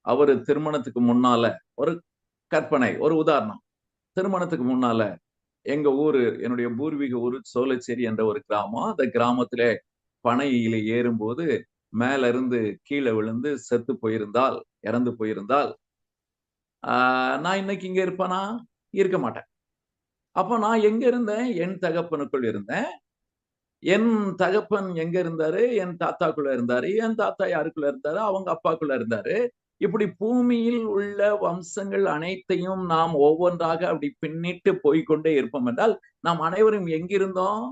அவரு திருமணத்துக்கு முன்னால, ஒரு கற்பனை, ஒரு உதாரணம், திருமணத்துக்கு முன்னால எங்க ஊரு, என்னுடைய பூர்வீக ஊரு சோலைச்சேரி என்ற ஒரு கிராமம். அந்த கிராமத்துல பனையில ஏறும்போது மேல இருந்து கீழே விழுந்து செத்து போயிருந்தால், இறந்து போயிருந்தால், நான் இன்னைக்கு இங்க இருப்பேனா? இருக்க மாட்டேன். அப்ப நான் எங்க இருந்தேன்? என் தகப்பனுக்குள் இருந்தேன். என் தகப்பன் எங்க இருந்தாரு? என் தாத்தாக்குள்ள இருந்தாரு. என் தாத்தா யாருக்குள்ள இருந்தாரு? அவங்க அப்பாக்குள்ள இருந்தாரு. இப்படி பூமியில் உள்ள வம்சங்கள் அனைத்தையும் நாம் ஒவ்வொன்றாக அப்படி பின்னிட்டு போய்கொண்டே இருப்போம் என்றால் நாம் அனைவரும் எங்கிருந்தோம்?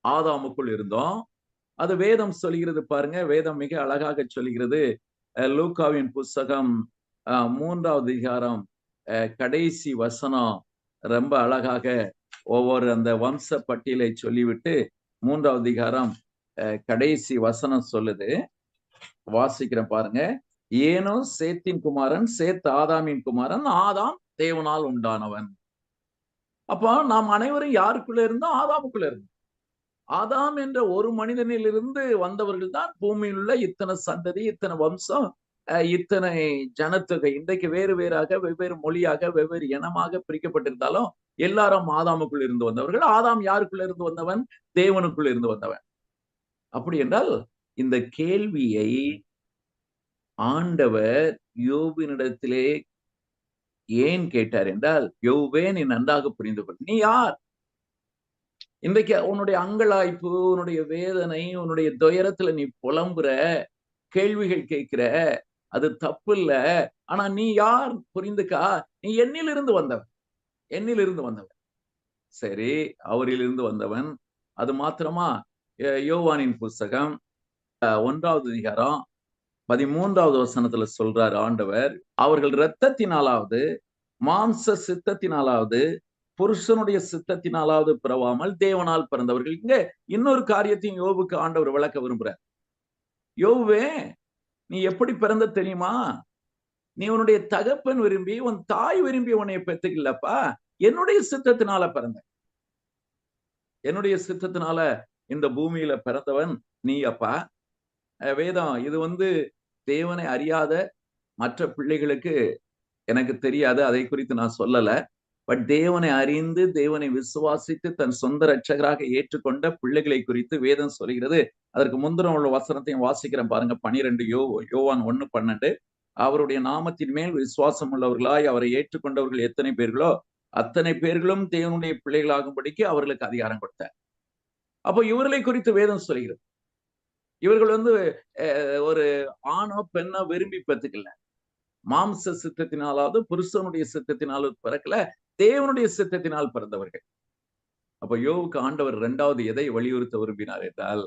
ஆதாமுக்குள் இருந்தோம். அது வேதம் சொல்கிறது பாருங்க. வேதம் மிக அழகாக சொல்கிறது. லூக்காவின் புஸ்தகம் 3வது அதிகாரம் கடைசி வசனம் ரொம்ப அழகாக ஒவ்வொரு அந்த வம்ச பட்டியலை சொல்லிவிட்டு 3வது அதிகாரம் கடைசி வசனம் சொல்லுது. வாசிக்கிறேன் பாருங்க. ஏனோ சேத்தின் குமாரன், சேத் ஆதாமின் குமாரன், ஆதாம் தேவனால் உண்டானவன். அப்போ நாம் அனைவரும் யாருக்குள்ள இருந்தோம்? ஆதாமுக்குள்ள இருந்தோம். ஆதாம் என்ற ஒரு மனிதனிலிருந்து வந்தவர்கள் தான் பூமியில் உள்ள இத்தனை சந்ததி, இத்தனை வம்சம், இத்தனை ஜனத்தொகை. இன்றைக்கு வேறு வேறாக, வெவ்வேறு மொழியாக, வெவ்வேறு இனமாக பிரிக்கப்பட்டிருந்தாலும் எல்லாரும் ஆதாமுக்குள் இருந்து வந்தவர்கள். ஆதாம் யாருக்குள்ள இருந்து வந்தவன்? தேவனுக்குள் இருந்து வந்தவன். அப்படி என்றால் இந்த கேள்வியை ஆண்டவர் யோபினிடத்திலே ஏன் கேட்டார் என்றால், யோபே நீ நன்றாக புரிந்து கொள், நீ யார்? இன்றைக்கு உன்னுடைய அங்கலாய்ப்பு, உன்னுடைய வேதனை, உன்னுடைய துயரத்துல நீ புலம்புற, கேள்விகள் கேட்கிற, அது தப்பு இல்ல. ஆனா நீ யார் புரிந்துக்கா? நீ என்னிலிருந்து வந்தவன், என்னிலிருந்து வந்தவன். சரி, அவரிலிருந்து வந்தவன். அது மாத்திரமா? யோவானின் புஸ்தகம் 1வது அதிகாரம் 13வது வசனத்துல சொல்றார் ஆண்டவர், அவர்கள் இரத்தத்தினாலாவது மாம்ச சித்தத்தினாலாவது புருஷனுடைய சித்தத்தினாலாவது பிறவாமல் தேவனால் பிறந்தவர்கள். இங்க இன்னொரு காரியத்தையும் யோபுக்கு ஆண்டவர் விளக்க விரும்புறார். யோபே, நீ எப்படி பிறந்த தெரியுமா? நீ உன்னுடைய தகப்பன் விரும்பி, உன் தாய் விரும்பி உன்னை பெற்றுக்கலப்பா. என்னுடைய சித்தத்தினால பிறந்த, என்னுடைய சித்தத்தினால இந்த பூமியில பிறந்தவன் நீ அப்பா. வேதம் இது தேவனை அறியாத மற்ற பிள்ளைகளுக்கு எனக்கு தெரியாது, அதை குறித்து நான் சொல்லல. பட் தேவனை அறிந்து, தேவனை விசுவாசித்து தன் சொந்த ரட்சகராக ஏற்றுக்கொண்ட பிள்ளைகளை குறித்து வேதம் சொல்கிறது. அதற்கு முந்திரம் உள்ள வசனத்தையும் வாசிக்கிறேன் பாருங்க. 12 யோவான் 1:12, அவருடைய நாமத்தின் மேல் விசுவாசம் உள்ளவர்களாய் அவரை ஏற்றுக்கொண்டவர்கள் எத்தனை பேர்களோ அத்தனை பேர்களும் தேவனுடைய பிள்ளைகளாகும்படிக்கு அவர்களுக்கு அதிகாரம் கொடுத்தார். அப்போ இவர்களை குறித்து வேதம் சொல்கிறது. இவர்கள் ஒரு ஆணோ பெண்ணோ விரும்பி பெற்றுக்கல, மாம்ச சித்தத்தினாலாவது புருஷனுடைய சித்தத்தினாலும் பிறக்கல, தேவனுடைய சித்தத்தினால் பிறந்தவர்கள். அப்ப யோவுக்கு ஆண்டவர் 2வது எதை வலியுறுத்த விரும்பினார் என்றால்,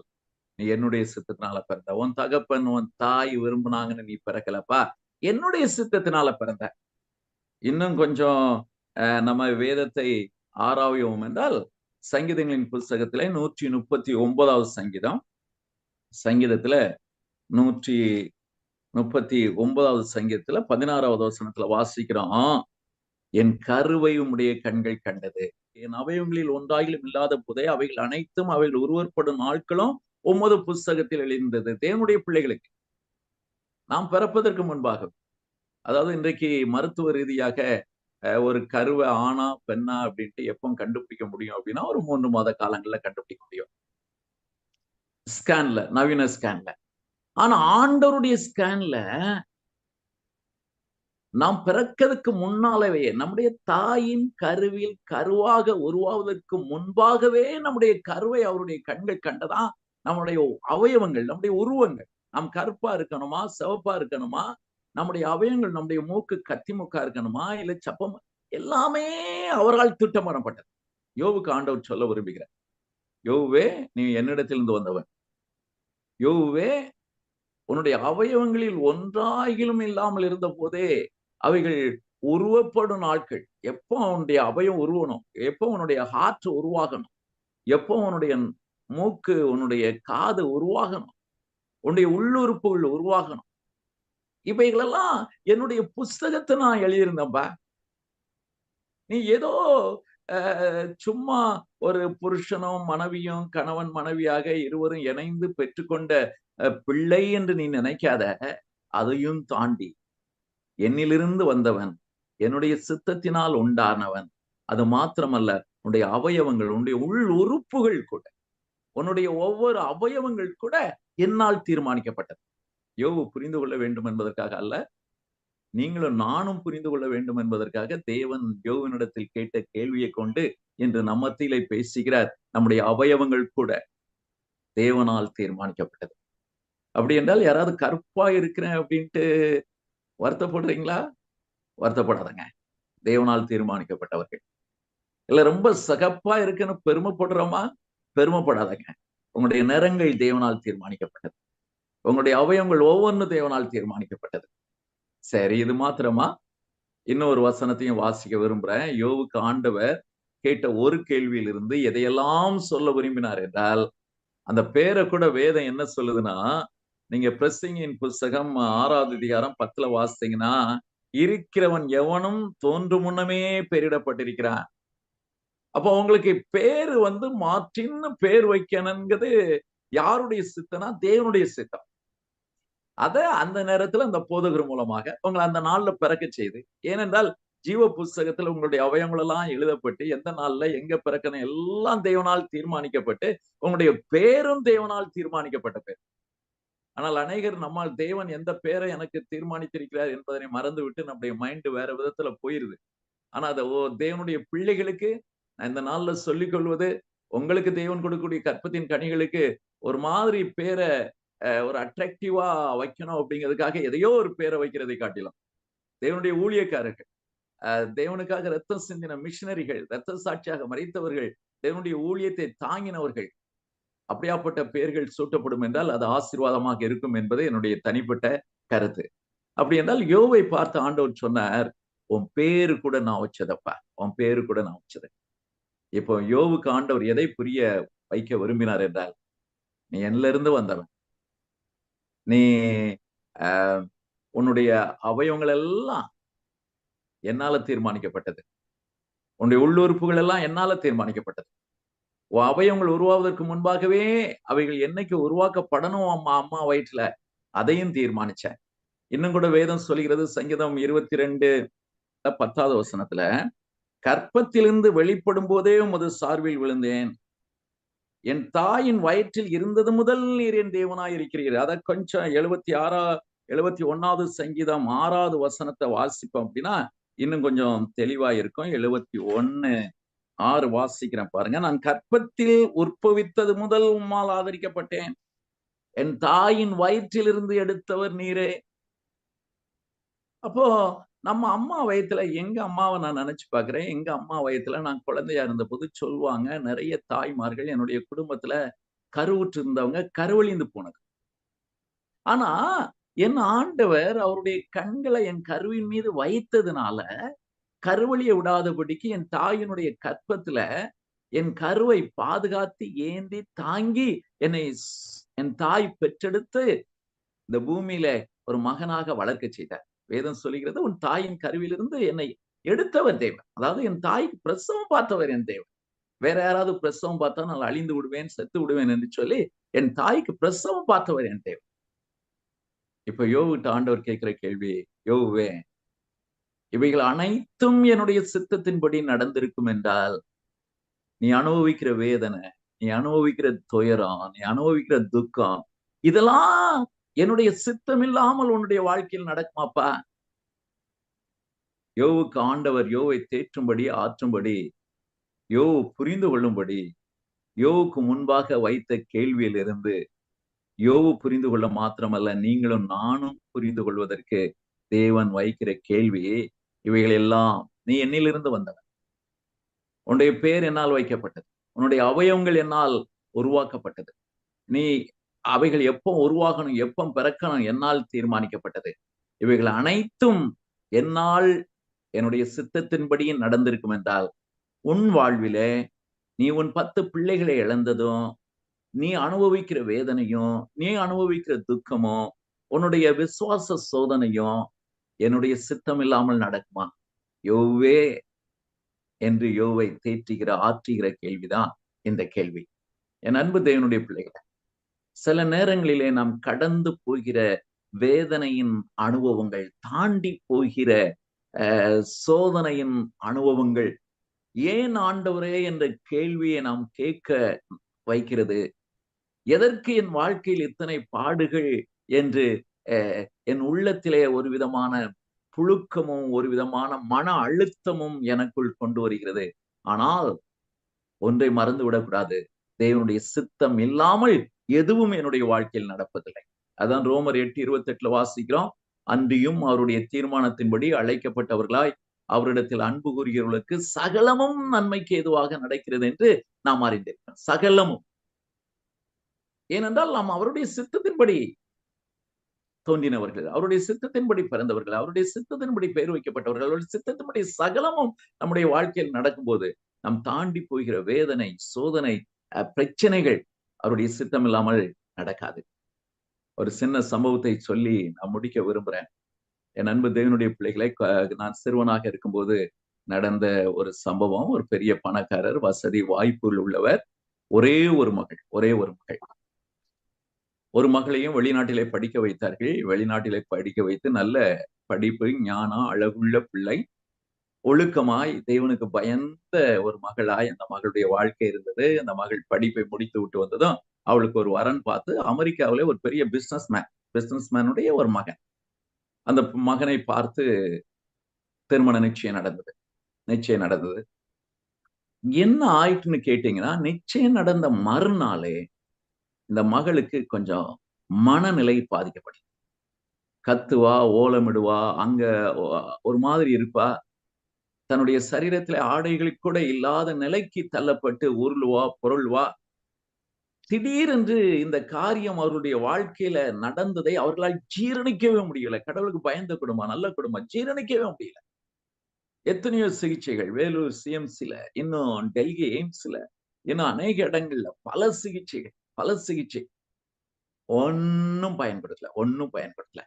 நீ என்னுடைய சித்தத்தினால பிறந்த, உன் தகப்பன் உன் தாய் விரும்பினாங்கன்னு நீ பிறக்கலப்பா, என்னுடைய சித்தத்தினால பிறந்த. இன்னும் கொஞ்சம் நம்ம வேதத்தை ஆராய்வோம் என்றால், சங்கீதங்களின் புஸ்தகத்திலே 139வது சங்கீதம், சங்கீதத்துல 139வது சங்கீதத்துல 16வது வசனத்துல வாசிக்கிறோம், என் கருவை உம்முடைய கண்கள் கண்டது, என் அவயவங்களில் ஒன்றாகிலும் இல்லாத போதே அவைகள் அனைத்தும் அவைகள் உருவப்படும் நாட்களும் உமது புஸ்தகத்தில் எழுந்தது. தேவனுடைய பிள்ளைகளுக்கு நாம் பிறப்பதற்கு முன்பாக, அதாவது இன்றைக்கு மருத்துவ ரீதியாக ஒரு கருவை ஆணா பெண்ணா அப்படின்ட்டு எப்போ கண்டுபிடிக்க முடியும் அப்படின்னா, ஒரு 3 மாத காலங்கள்ல கண்டுபிடிக்க முடியும், ஸ்கேன்ல, நவீன ஸ்கேன்ல. ஆனா ஆண்டவருடைய ஸ்கேன்ல நாம் பிறக்கிறதுக்கு முன்னாலவே, நம்முடைய தாயின் கருவில் கருவாக உருவாவதற்கு முன்பாகவே நம்முடைய கருவை அவருடைய கண்கள் கண்டதா. நம்முடைய அவயவங்கள், நம்முடைய உருவங்கள், நாம் கருப்பா இருக்கணுமா, சிவப்பா இருக்கணுமா, நம்முடைய அவயங்கள், நம்முடைய மூக்கு கத்தி மூக்கா இருக்கணுமா, இல்ல சப்பம், எல்லாமே அவரால் திட்டமிடப்பட்டது. யோவுக்கு ஆண்டவர் சொல்ல விரும்புகிறார், யோவே நீ என்னிடத்திலிருந்து வந்தவன், யோவே உன்னுடைய அவயவங்களில் ஒன்றாகிலும் இல்லாமல் இருந்த போதே அவைகள் உருவப்படும் நாட்கள். எப்போ உன்னுடைய அவயம் உருவணும், எப்போ உன்னுடைய ஹார்ட் உருவாகணும், எப்போ உன்னுடைய மூக்கு, உன்னுடைய காது உருவாகணும், உன்னுடைய உள்ளுறுப்புகள் உருவாகணும், இவைகளெல்லாம் என்னுடைய புஸ்தகத்தை நான் எழுதியிருந்தேன்பா. நீ ஏதோ சும்மா ஒரு புருஷனும் மனைவியும் கணவன் மனைவியாக இருவரும் இணைந்து பெற்றுக்கொண்ட பிள்ளை என்று நீ நினைக்காத. அதையும் தாண்டி என்னிலிருந்து வந்தவன், என்னுடைய சித்தத்தினால் உண்டானவன். அது மாத்திரமல்ல, உன்னுடைய அவயவங்கள், உன்னுடைய உள் உறுப்புகள் கூட, உன்னுடைய ஒவ்வொரு அவயவங்கள் கூட என்னால் தீர்மானிக்கப்பட்டது. யோவு புரிந்து கொள்ள வேண்டும் என்பதற்காக அல்ல, நீங்களும் நானும் புரிந்து கொள்ள வேண்டும் என்பதற்காக தேவன் யோவினிடத்தில் கேட்ட கேள்வியை கொண்டு இன்று நம்ம மத்தியிலே பேசுகிறார். நம்முடைய அவயவங்கள் கூட தேவனால் தீர்மானிக்கப்பட்டது. அப்படி என்றால் யாராவது கருப்பா இருக்கிறேன் அப்படின்ட்டு வருத்தப்படுறீங்களா? வருத்தப்படாதங்க, தேவனால் தீர்மானிக்கப்பட்டவர்கள். இல்ல ரொம்ப சகப்பா இருக்குன்னு பெருமைப்படுறோமா? பெருமைப்படாதங்க, உங்களுடைய நிறங்கள் தேவனால் தீர்மானிக்கப்பட்டது, உங்களுடைய அவயவங்கள் ஒவ்வொன்றும் தேவனால் தீர்மானிக்கப்பட்டது. சரி, இது மாத்திரமா? இன்னொரு வசனத்தையும் வாசிக்க விரும்புறேன். யோவுக்கு ஆண்டவர் கேட்ட ஒரு கேள்வியிலிருந்து எதையெல்லாம் சொல்ல விரும்பினார் என்றால், அந்த பேரை கூட வேதம் என்ன சொல்லுதுன்னா, நீங்க பிரசங்கியின் புஸ்தகம் 6வது அதிகாரம் 10ல வாசித்தீங்கன்னா, இருக்கிறவன் எவனும் தோன்றும் முன்னமே பெயரிடப்பட்டிருக்கிறான். அப்போ உங்களுக்கு பேரு மாற்றின்னு பேர் வைக்கணுங்கிறது யாருடைய சித்தம்னா தேவனுடைய சித்தம். அத அந்த நேரத்துல அந்த போதகர் மூலமாக உங்களை அந்த நாள்ல பிறக்க செய்து, ஏனென்றால் ஜீவ புஸ்தகத்துல உங்களுடைய அவயவங்கள் எல்லாம் எழுதப்பட்டு எந்த நாள்ல எங்க பிறக்கணும் எல்லாம் தேவனால் தீர்மானிக்கப்பட்டு, உங்களுடைய பேரும் தேவனால் தீர்மானிக்கப்பட்ட பேர். ஆனால் அநேகர் நம்மால் தேவன் எந்த பேரை எனக்கு தீர்மானித்திருக்கிறார் என்பதனை மறந்து விட்டு நம்முடைய மைண்ட் வேற விதத்துல போயிருது. ஆனா அதை தேவனுடைய பிள்ளைகளுக்கு நான் இந்த நாள்ல சொல்லிக் கொள்வது, உங்களுக்கு தேவன் கொடுக்கக்கூடிய கற்பத்தின் கனிகளுக்கு ஒரு மாதிரி பேரை ஒரு அட்ராக்டிவா வைக்கணும் அப்படிங்கிறதுக்காக எதையோ ஒரு பேரை வைக்கிறதை காட்டிலும், தேவனுடைய ஊழியக்காரர்கள், தேவனுக்காக ரத்தம் சிந்தின மிஷினரிகள், ரத்த சாட்சியாக மறைத்தவர்கள், தேவனுடைய ஊழியத்தை தாங்கினவர்கள், அப்படியாப்பட்ட பெயர்கள் சூட்டப்படும் என்றால் அது ஆசீர்வாதமாக இருக்கும் என்பது என்னுடைய தனிப்பட்ட கருத்து. அப்படி என்றால் யோவை பார்த்து ஆண்டவர் சொன்னார், உன் பேரு கூட நான் வச்சதப்பா, உன் பேரு கூட நான் வச்சது. இப்போ யோவுக்கு ஆண்டவர் எதை புரிய வைக்க விரும்பினார் என்றால், நீ என்னில இருந்து வந்தவன், நீ உன்னுடைய அவயவங்கள் எல்லாம் என்னால தீர்மானிக்கப்பட்டது, உன்னுடைய உள்ளுறுப்புகள் எல்லாம் என்னால தீர்மானிக்கப்பட்டது. உன் அவயவங்கள் உருவாவதற்கு முன்பாகவே அவைகள் என்னைக்கு உருவாக்கப்படணும் அம்மா வயிற்றுல, அதையும் தீர்மானிச்சேன். இன்னும் கூட வேதம் சொல்கிறது, சங்கீதம் 22:10 வசனத்துல, கற்பத்திலிருந்து வெளிப்படும் போதே உமது சார்பில் விழுந்தேன், என் தாயின் வயிற்றில் இருந்தது முதல் நீர் என் தேவனாய் இருக்கிறீர். அத கொஞ்சம் 71வது சங்கீதம் 6வது வசனத்தை வாசிப்போம் அப்படின்னா, இன்னும் கொஞ்சம் தெளிவா இருக்கும். 71:6 வாசிக்கிறேன் பாருங்க. நான் கற்பத்தில் உற்பவித்தது முதல் உம்மால் ஆதரிக்கப்பட்டேன். என் தாயின் வயிற்றிலிருந்து எடுத்தவர் நீரே. அப்போ நம்ம அம்மா வயித்துல எங்க அம்மாவை நான் நினைச்சு பார்க்கிறேன். எங்க அம்மா வயித்துல நான் குழந்தையா இருந்தபோது சொல்லுவாங்க, நிறைய தாய்மார்கள் என்னுடைய குடும்பத்துல கருவுற்று இருந்தவங்க கருவழிந்து போனது. ஆனா என் ஆண்டவர் அவருடைய கண்களை என் கருவின் மீது வைத்ததுனால கருவழிய விடாதபடிக்கு என் தாயினுடைய கற்பத்துல என் கருவை பாதுகாத்து ஏந்தி தாங்கி என்னை என் தாய் பெற்றெடுத்து இந்த பூமியில ஒரு மகனாக வளர்க்க செய்தார். வேதம் சொல்லுகிறது, உன் தாயின் கருவிலிருந்து என்னை எடுத்தவர் தேவன். அதாவது என் தாய்க்கு பிரசவம் பார்த்தவர் என் தேவன். வேற யாராவது பிரசவம் பார்த்தா நான் அழிந்து விடுவேன், செத்து விடுவேன் என்று சொல்லி என் தாய்க்கு பிரசவம் பார்த்தவர் என் தேவன். இப்ப யோவுகிட்ட ஆண்டவர் கேட்கிற கேள்வி, யோவே, இவைகள் அனைத்தும் என்னுடைய சித்தத்தின்படி நடந்திருக்கும் என்றால் நீ அனுபவிக்கிற வேதனை, நீ அனுபவிக்கிற துயரம், நீ அனுபவிக்கிற துக்கம், இதெல்லாம் என்னுடைய சித்தம் இல்லாமல் உன்னுடைய வாழ்க்கையில் நடக்குமாப்பா? யோவுக்கு ஆண்டவர் யோவை தேற்றும்படி, ஆற்றும்படி, யோவு புரிந்து கொள்ளும்படி, யோவுக்கு முன்பாக வைத்த கேள்வியிலிருந்து யோவு புரிந்து கொள்ள மாத்திரமல்ல, நீங்களும் நானும் புரிந்து கொள்வதற்கு தேவன் வைக்கிற கேள்வி, இவைகள் எல்லாம் நீ என்னிலிருந்து வந்தவன். உன்னுடைய பேர் என்னால் வைக்கப்பட்டது. உன்னுடைய அவயவங்கள் என்னால் உருவாக்கப்பட்டது. நீ அவைகள் எப்போ உருவாகணும், எப்போ பிறக்கணும் என்னால் தீர்மானிக்கப்பட்டது. இவைகள் அனைத்தும் என்னால் என்னுடைய சித்தத்தின்படி நடந்திருக்கும் என்றால் உன் வாழ்விலே நீ உன் 10 பிள்ளைகளை இழந்ததும், நீ அனுபவிக்கிற வேதனையும், நீ அனுபவிக்கிற துக்கமும், உன்னுடைய விசுவாச சோதனையும் என்னுடைய சித்தம் இல்லாமல் நடக்குமா? யோவே என்று யோவை தேற்றுகிற, ஆற்றுகிற கேள்விதான் இந்த கேள்வி. என் அன்பு தேவனுடைய பிள்ளைகளை, சில நேரங்களிலே நாம் கடந்து போகிற வேதனையின் அனுபவங்கள், தாண்டி போகிற சோதனையின் அனுபவங்கள் ஏன் ஆண்டவரே என்ற கேள்வியை நாம் கேட்க வைக்கிறது. எதற்கு என் வாழ்க்கையில் இத்தனை பாடுகள் என்று என் உள்ளத்திலே ஒரு விதமான புழுக்கமும் ஒரு விதமான மன அழுத்தமும் எனக்குள் கொண்டு வருகிறது. ஆனால் ஒன்றை மறந்து விடக்கூடாது, தேவனுடைய சித்தம் இல்லாமல் எதுவும் என்னுடைய வாழ்க்கையில் நடப்பதில்லை. அதான் ரோமர் 8:28 வாசிக்கிறோம். அன்றியும் அவருடைய தீர்மானத்தின்படி அழைக்கப்பட்டவர்களாய் அவரிடத்தில் அன்பு கூறுகிறவர்களுக்கு சகலமும் நன்மைக்கு ஏதுவாக நடக்கிறது என்று நாம் அறிந்திருக்கிறோம். சகலமும். ஏனென்றால் நாம் அவருடைய சித்தத்தின்படி தோன்றினவர்கள், அவருடைய சித்தத்தின்படி பிறந்தவர்கள், அவருடைய சித்தத்தின்படி பெயர் வைக்கப்பட்டவர்கள், அவருடைய சித்தத்தின்படி சகலமும் நம்முடைய வாழ்க்கையில் நடக்கும்போது நாம் தாண்டி போகிற வேதனை, சோதனை, பிரச்சனைகள் அவருடைய சித்தம் இல்லாமல் நடக்காது. ஒரு சின்ன சம்பவத்தை சொல்லி நான் முடிக்க விரும்புறேன். என் அன்பு தேவனுடைய பிள்ளைகளை, நான் சிறுவனாக இருக்கும்போது நடந்த ஒரு சம்பவம். ஒரு பெரிய பணக்காரர், வசதி வாய்ப்புகள் உள்ளவர், ஒரே ஒரு மகள். ஒரு மகளையும் வெளிநாட்டிலே படிக்க வைத்தார்கள். வெளிநாட்டிலே படிக்க வைத்து நல்ல படிப்பு, ஞானம், அழகுள்ள பிள்ளை, ஒழுக்கமாய் தேவனுக்கு பயந்த ஒரு மகளாய் அந்த மகளுடைய வாழ்க்கை இருந்தது. அந்த மகள் படிப்பை முடித்து விட்டு வந்ததும் அவளுக்கு ஒரு வரன் பார்த்து, அமெரிக்காவிலே ஒரு பெரிய பிசினஸ்மேனுடைய ஒரு மகன். அந்த மகனை பார்த்து திருமண நிச்சயம் நடந்தது. என்ன ஆயிட்டுன்னு கேட்டீங்கன்னா, நிச்சயம் நடந்த மறுநாளே இந்த மகளுக்கு கொஞ்சம் மனநிலை பாதிக்கப்படும். கத்துவா, ஓலமிடுவா, அங்க ஒரு மாதிரி இருப்பா. தன்னுடைய சரீரத்திலே ஆடைகளுக்கு கூட இல்லாத நிலைக்கு தள்ளப்பட்டு உருளுவா, பொருள்வா. திடீரென்று இந்த காரியம் அவருடைய வாழ்க்கையில நடந்ததை அவர்களால் ஜீரணிக்கவே முடியல. கடவுளுக்கு பயந்த குடும்பம், நல்ல குடும்பம், ஜீரணிக்கவே முடியல. எத்தனையோ சிகிச்சைகள், வேலூர் சிஎம்சில, இன்னும் டெல்லி எய்ம்ஸ்ல, இன்னும் அநேக இடங்கள்ல பல சிகிச்சை ஒன்னும் பயன்படுத்தல.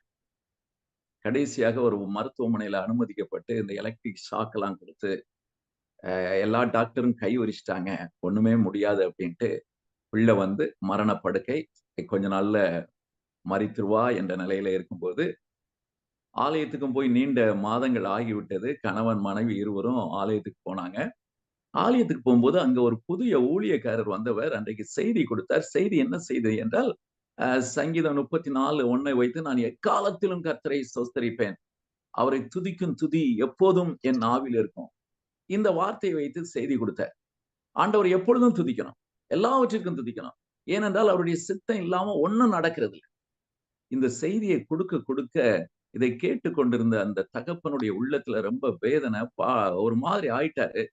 கடைசியாக ஒரு மருத்துவமனையில அனுமதிக்கப்பட்டு இந்த எலக்ட்ரிக் ஷாக் எல்லாம் கொடுத்து எல்லா டாக்டரும் கை விரிச்சிட்டாங்க, ஒண்ணுமே முடியாது அப்படின்ட்டு பிள்ளை வந்து மரணப்படுக்கை, கொஞ்ச நாள்ல மரித்துருவா என்ற நிலையில இருக்கும்போது ஆலயத்துக்கும் போய் நீண்ட மாதங்கள் ஆகிவிட்டது. கணவன் மனைவி இருவரும் ஆலயத்துக்கு போனாங்க. ஆலயத்துக்கு போகும்போது அங்க ஒரு புதிய ஊழியக்காரர் வந்தவர் அன்றைக்கு செய்தி கொடுத்தார். செய்தி என்ன செய்தி என்றால், சங்கீதம் 34:1 வைத்து நான் எக்காலத்திலும் கர்த்தரை ஸ்தோத்திரிப்பேன், அவரை துதிக்கும் துதி எப்போதும் என் ஆவியில் இருக்கும். இந்த வார்த்தையை வைத்து செய்தி கொடுத்தார். ஆண்டவர் எப்பொழுதும் துதிக்கணும், எல்லாவற்றிற்கும் துதிக்கணும். ஏனென்றால் அவருடைய சித்தம் இல்லாம ஒண்ணும் நடக்கிறது இல்லை. இந்த செய்தியை கொடுக்க கொடுக்க இதை கேட்டுக்கொண்டிருந்த அந்த தகப்பனுடைய உள்ளத்துல ரொம்ப வேதனை, ஒரு மாதிரி ஆயிட்டாரு.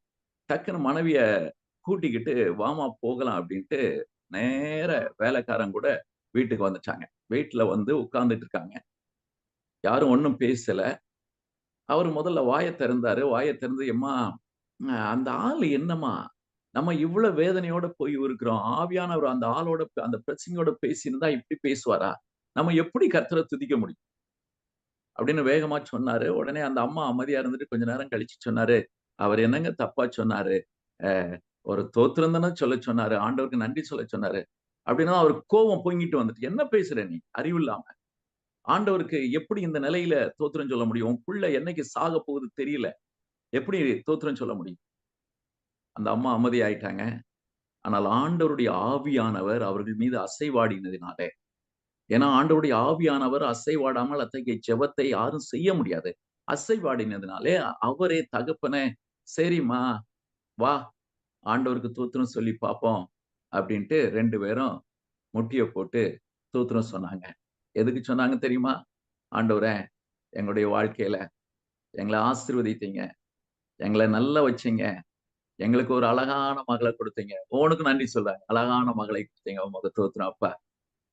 டக்குன்னு மனைவிய கூட்டிக்கிட்டு வாமா போகலாம் அப்படின்ட்டு நேர வேலைக்காரன் கூட வீட்டுக்கு வந்துட்டாங்க. வீட்டுல வந்து உட்கார்ந்துட்டு இருக்காங்க. யாரும் ஒண்ணும் பேசல. அவரு முதல்ல வாயை திறந்தாரு. வாயை திறந்து, எம்மா அந்த ஆள் என்னம்மா, நம்ம இவ்வளவு வேதனையோட போய் இருக்கிறோம். ஆவியானவர் அந்த ஆளோட அந்த பிரச்சனையோட பேசியிருந்தா இப்படி பேசுவாரா? நம்ம எப்படி கர்த்தரை துதிக்க முடியும் அப்படின்னு வேகமா சொன்னாரு. உடனே அந்த அம்மா அமைதியா இருந்துட்டு கொஞ்ச நேரம் கழிச்சு சொன்னாரு, அவர் என்னங்க தப்பா சொன்னாரு? ஒரு தோத்திரம் தானே சொல்ல சொன்னாரு, ஆண்டவருக்கு நன்றி சொல்ல சொன்னாரு. அப்படின்னா அவருக்கு கோபம் பொங்கிட்டு வந்துட்டு, என்ன பேசுற நீ அறிவு இல்லாம? ஆண்டவருக்கு எப்படி இந்த நிலையில தோத்திரம் சொல்ல முடியும்? உன் புள்ள என்னைக்கு சாக போகுது தெரியல, எப்படி தோத்திரம் சொல்ல முடியும்? அந்த அம்மா அமைதி ஆயிட்டாங்க. ஆனால் ஆண்டவருடைய ஆவியானவர் அவர்கள் மீது அசைவாடினதினாலே, ஏன்னா ஆண்டவருடைய ஆவியானவர் அசைவாடாமல் அத்தகைய ஜெபத்தை யாரும் செய்ய முடியாது. அசைவாடினதினாலே அவரே தகப்பனே, சரிம்மா வா ஆண்டவருக்கு தோத்திரம் சொல்லி பார்ப்போம் அப்படின்ட்டு 2 பேரும் முட்டிய போட்டு தோத்திரம் சொன்னாங்க. எதுக்கு சொன்னாங்க தெரியுமா? ஆண்டவரே, எங்களுடைய வாழ்க்கையில எங்களை ஆசீர்வதித்தீங்க, எங்களை நல்லா வச்சீங்க, எங்களுக்கு ஒரு அழகான மகளை கொடுத்தீங்க. உனக்கு நன்றி சொல்றாங்க. அழகான மகளை கொடுத்தீங்க, உமக்கு தோத்திரம் அப்பா.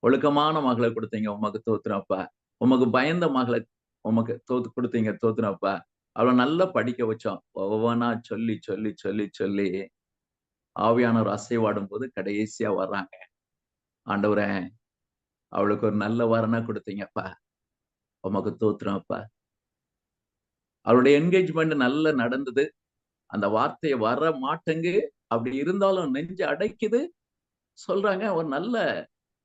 ஒழுக்கமான மகளை கொடுத்தீங்க, உமக்கு தோத்திரம் அப்பா. உமக்கு பயந்த மகளை உமக்கு கொடுத்தீங்க, தோத்திரம் அப்பா. அவளை நல்லா படிக்க வச்சோம். ஒவ்வொன்னா சொல்லி சொல்லி சொல்லி சொல்லி ஆவியானவர் அசைவாடும் போது கடைசியா வர்றாங்க. ஆண்டவரே, அவளுக்கு ஒரு நல்ல வரனை கொடுத்தீங்கப்பா, உமக்கு தோத்திரம் அப்பா. அவளுடைய என்கேஜ்மெண்ட் நல்லா நடந்தது. அந்த வார்த்தையை வர மாட்டேங்கு, அப்படி இருந்தாலும் நெஞ்சு அடைக்குது. சொல்றாங்க, ஒரு நல்ல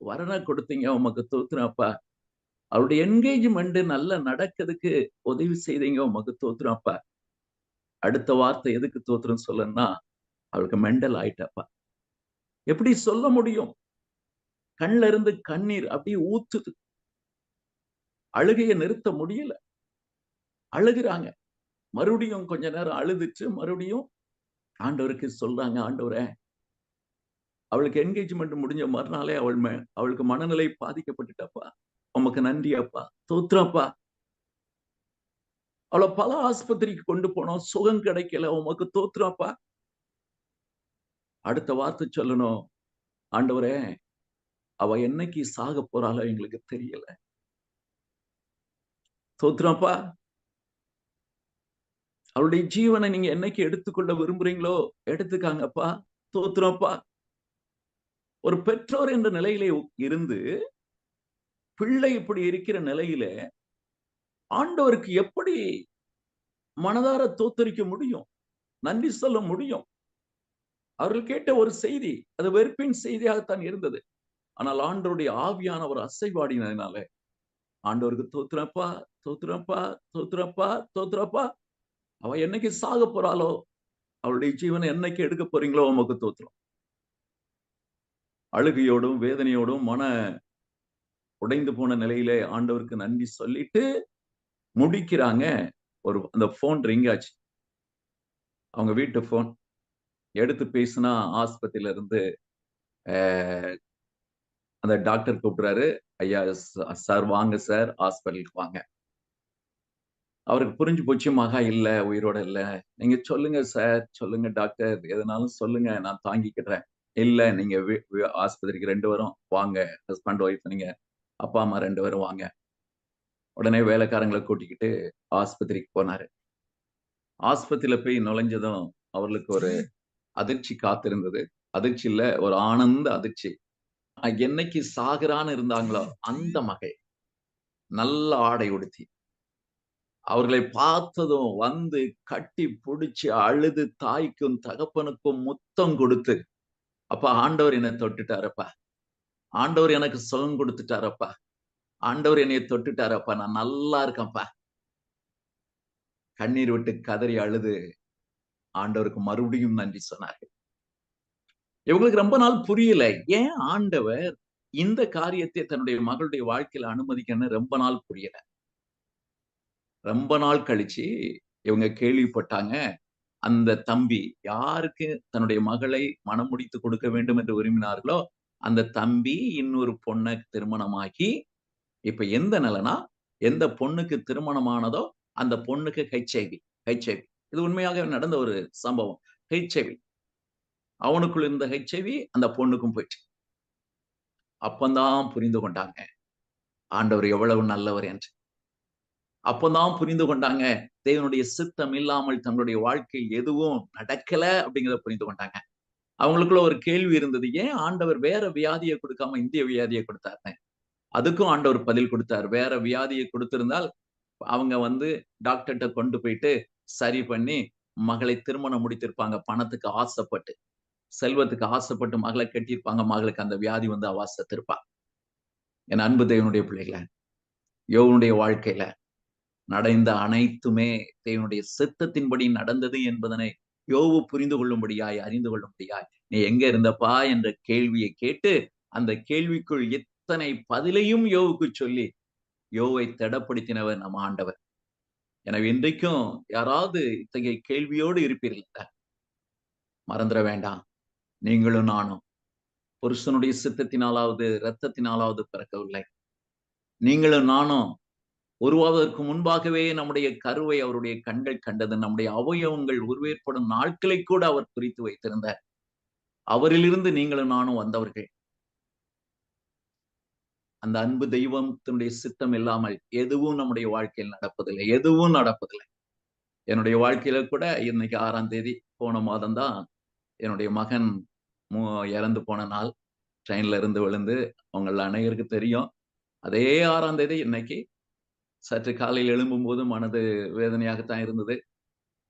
வரனை கொடுத்தீங்க, உமக்கு தோத்திரம் அப்பா. அவருடைய என்கேஜ்மெண்ட் நல்லா நடக்கிறதுக்கு உதவி செய்தீங்க, உமக்கு தோத்திரம் அப்பா. அடுத்த வார்த்தை எதுக்கு தோத்திரம் சொல்லணும்னா, அவளுக்கு மெண்டல் ஆயிட்டப்பா. எப்படி சொல்ல முடியும்? கண்ல இருந்து கண்ணீர் அப்படியே ஊத்துது. அழுகையை நிறுத்த முடியல. அழுகுறாங்க. மறுபடியும் கொஞ்ச நேரம் அழுதுச்சு. மறுபடியும் ஆண்டவருக்கு சொல்றாங்க, ஆண்டவரே, அவளுக்கு என்கேஜ்மெண்ட் முடிஞ்ச மறுநாளே அவளுக்கு மனநிலை பாதிக்கப்பட்டுட்டப்பா. உமக்கு நன்றி அப்பா, தோத்திரப்பா. அவளை பல ஆஸ்பத்திரிக்கு கொண்டு போனோம், சுகம் கிடைக்கல, உமக்கு தோத்திரப்பா. அடுத்த வார்த்தை சொல்லணும், ஆண்டவரே, அவ என்னைக்கு சாக போறாளோ எங்களுக்கு தெரியல, தோத்திரப்பா. அவளுடைய ஜீவனை நீங்க என்னைக்கு எடுத்துக்கொள்ள விரும்புறீங்களோ எடுத்துக்காங்கப்பா, தோத்திரப்பா. ஒரு பெற்றோர் என்ற நிலையிலே இருந்து பிள்ளை இப்படி இருக்கிற நிலையில ஆண்டவருக்கு எப்படி மனதார தோத்தரிக்க முடியும், நன்றி சொல்ல முடியும்? அவர்கள் கேட்ட ஒரு செய்தி அது வெறுப்பின் செய்தியாகத்தான் இருந்தது. ஆனால் ஆண்டவருடைய ஆவியானவர் அசைவாடினதுனால ஆண்டவருக்கு தோத்திரப்பா, தோத்திரப்பா, தோத்திரப்பா, தோத்திரப்பா. அவ என்னைக்கு சாக போறாளோ, அவளுடைய ஜீவனை என்னைக்கு எடுக்க போறீங்களோ உமக்கு தோத்திரம். அழுகையோடும் வேதனையோடும் மன உடைந்து போன நிலையிலே ஆண்டவருக்கு நன்றி சொல்லிட்டு முடிக்கிறாங்க. அந்த போன் ரிங் ஆச்சு. அவங்க வீட்டு போன் எடுத்து பேசினா ஆஸ்பத்திரியில இருந்து அந்த டாக்டர் கூப்பிடுறாரு. ஐயா சார் வாங்க சார், ஹாஸ்பிட்டலுக்கு வாங்க. அவருக்கு புரிஞ்சு போச்சு, மகா இல்ல, உயிரோட இல்ல. நீங்க சொல்லுங்க சார், சொல்லுங்க டாக்டர், எதனாலும் சொல்லுங்க, நான் தாங்கிக்கிறேன். இல்ல, நீங்க ஆஸ்பத்திரிக்கு 2 பேரும் வாங்க, ஹஸ்பண்ட் ஒய்ஃப், நீங்க அப்பா அம்மா 2 பேரும் வாங்க. உடனே வேலைக்காரங்களை கூட்டிக்கிட்டு ஆஸ்பத்திரிக்கு போனாரு. ஆஸ்பத்திரியில போய் நுழைஞ்சதும் அவர்களுக்கு ஒரு அதிர்ச்சி காத்திருந்தது. அதிர்ச்சி இல்ல, ஒரு ஆனந்த அதிர்ச்சி. என்னைக்கு சாகுறான்னு இருந்தாங்களோ அந்த மகை நல்ல ஆடை உடுத்தி அவர்களை பார்த்ததும் வந்து கட்டி பிடிச்சு அழுது தாய்க்கும் தகப்பனுக்கும் முத்தம் கொடுத்து, அப்பா ஆண்டவர் என்னை தொட்டுட்டாரப்பா, ஆண்டவர் எனக்கு சுகம் கொடுத்துட்டாரப்பா, ஆண்டவர் என்னைய தொட்டுட்டாரப்பா, நான் நல்லா இருக்கேன்ப்பா. கண்ணீர் விட்டு கதறி அழுது ஆண்டவருக்கு மறுபடியும் நன்றி சொன்னார்கள். இவங்களுக்கு ரொம்ப நாள் புரியல, ஏன் ஆண்டவர் இந்த காரியத்தை தன்னுடைய மகளுடைய வாழ்க்கையில அனுமதிக்கன்னு ரொம்ப நாள் புரியல. ரொம்ப நாள் கழிச்சு இவங்க கேள்விப்பட்டாங்க, அந்த தம்பி யாருக்கு தன்னுடைய மகளை மணம் முடித்து கொடுக்க வேண்டும் என்று விரும்பினார்களோ அந்த தம்பி இன்னொரு பொண்ணை திருமணமாகி, இப்ப எந்த நிலைனா, எந்த பொண்ணுக்கு திருமணமானதோ அந்த பொண்ணுக்கு HIV. இது உண்மையாக நடந்த ஒரு சம்பவம். HIV. அவனுக்குள் இருந்த HIV அந்த பொண்ணுக்கும் போயிடுச்சு. அப்பந்தான் புரிந்து கொண்டாங்க ஆண்டவர் எவ்வளவு நல்லவர் என்று. அப்பதான் புரிந்து கொண்டாங்க தேவனுடைய சித்தம் இல்லாமல் தங்களுடைய வாழ்க்கை எதுவும் நடக்கல அப்படிங்கிறத புரிந்து கொண்டாங்க. அவங்களுக்குள்ள ஒரு கேள்வி இருந்தது, ஏன் ஆண்டவர் வேற வியாதியை கொடுக்காம இந்திய வியாதியை கொடுத்தாரு? அதுக்கும் ஆண்டவர் பதில் கொடுத்தார். வேற வியாதியை கொடுத்திருந்தால் அவங்க டாக்டர்கிட்ட கொண்டு போயிட்டு சரி பண்ணி மகளை திருமணம் முடித்திருப்பாங்க. பணத்துக்கு ஆசைப்பட்டு, செல்வத்துக்கு ஆசைப்பட்டு மகளை கட்டியிருப்பாங்க. மகளுக்கு அந்த வியாதி அவ செத்திருப்பா. என் அன்பு தேவனுடைய பிள்ளைகளை, யோவனுடைய வாழ்க்கையில நடந்த அனைத்துமே தேவனுடைய சித்தத்தின்படி நடந்தது என்பதனை யோவு புரிந்து கொள்ளும்படியாய், அறிந்து கொள்ளும்படியாய், நீ எங்க இருந்தப்பா என்ற கேள்வியை கேட்டு அந்த கேள்விக்குள் எத்தனை பதிலையும் யோவுக்கு சொல்லி யோவை திடப்படுத்தினவர் நம் ஆண்டவர். எனவே இன்றைக்கும் யாராவது இத்தகைய கேள்வியோடு இருப்பீர்கள், மறந்துட வேண்டாம். நீங்களும் நானும் புருஷனுடைய சித்தத்தினாலாவது இரத்தத்தினாலாவது பிறக்கவில்லை. நீங்களும் நானும் உருவாவதற்கு முன்பாகவே நம்முடைய கருவை அவருடைய கண்கள் கண்டது. நம்முடைய அவயவங்கள் உருவேற்படும் நாட்களை கூட அவர் குறித்து வைத்திருந்தார். அவரிலிருந்து நீங்களும் நானும் வந்தவர்கள். அந்த அன்பு தெய்வத்தினுடைய சித்தம் இல்லாமல் எதுவும் நம்முடைய வாழ்க்கையில் நடப்பதில்லை. எதுவும் நடப்பதில்லை. என்னுடைய வாழ்க்கையில கூட இன்னைக்கு 6ஆம் தேதி, போன மாதம் தான் என்னுடைய மகன் இறந்து போன நாள். ட்ரெயின்ல இருந்து விழுந்து, அவங்கள அனைவருக்கு தெரியும். அதே 6ஆம் தேதி இன்னைக்கு சற்று காலையில் எழும்பும் போது மனது வேதனையாகத்தான் இருந்தது.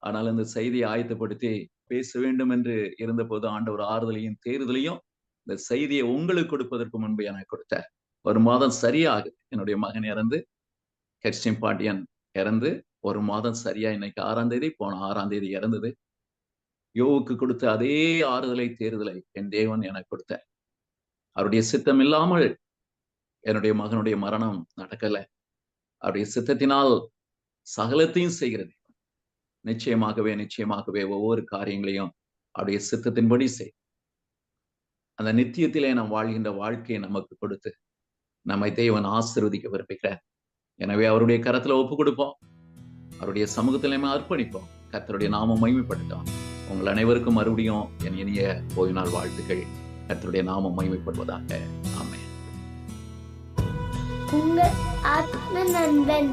ஆனால் இந்த செய்தியை ஆயத்தப்படுத்தி பேச வேண்டும் என்று இருந்தபோது ஆண்டவர் ஆறுதலையும் தேறுதலையும் இந்த செய்தியை உங்களுக்கு கொடுப்பதற்கு முன்பு எனக்கு கொடுத்தார். ஒரு மாதம் சரியாக என்னுடைய மகன் இறந்து, கெர்ஸ்டின் பாண்டியன் இறந்து 1 மாதம் சரியா இன்னைக்கு 6ஆம் தேதி, போன 6ஆம் தேதி இறந்தது. யோவுக்கு கொடுத்த அதே ஆறுதலை தேறுதலை என் தேவன் எனக்கு கொடுத்தார். அவருடைய சித்தம் இல்லாமல் என்னுடைய மகனுடைய மரணம் நடக்கல. அவருடைய சித்தத்தினால் சகலத்தையும் செய்கிறது. நிச்சயமாகவே ஒவ்வொரு காரியங்களையும் அவருடைய சித்தத்தின்படி செய். அந்த நித்தியத்திலே நாம் வாழ்கின்ற வாழ்க்கையை நமக்கு கொடுத்து நம்மை தேவன் ஆசீர்வதிக்க விரும்புகிறார். எனவே அவருடைய கரத்துல ஒப்பு கொடுப்போம். அவருடைய சமூகத்திலே அர்ப்பணிப்போம். கர்த்தருடைய நாமம் மகிமைப்படுத்தும். உங்கள் அனைவருக்கும் மறுபடியும் என் இனிய ஓய்வு நாள் வாழ்த்துக்கள். கர்த்தருடைய நாமம் மகிமைப்படுவதாக. ஆமென். உங்கள் ஆத்ம நண்பன்.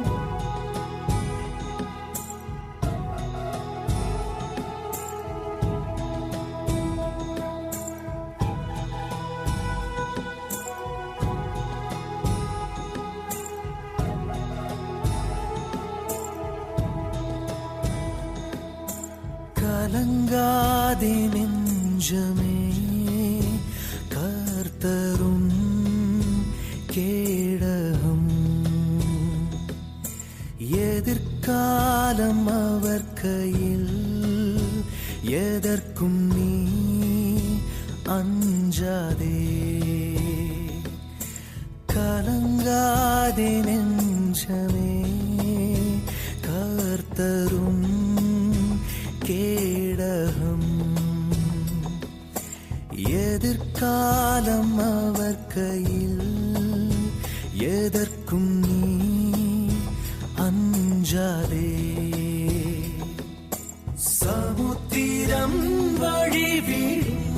கலங்காதே நெஞ்சமே, கர்த்தரும் கேடகம். எதிர்காலம் அவர் கையில், எதற்கும் நீ அஞ்சாதே. கலங்காதே நெஞ்சமே, கர்த்தரும் கேடகம். எதிர்காலம் அவர் கையில், எதற்கும் நீ அஞ்சாதே. சமுத்திரம் வழிவிடும்,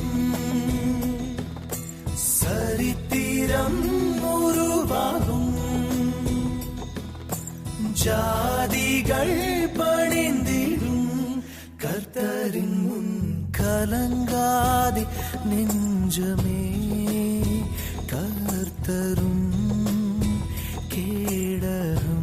சரித்திரம் உருவாகும். ஜாதிகள் பணிந்திடும் கர்த்தரின் முன். கலங்காதே நெஞ்சமே, கர்த்தரும் கேடகம்.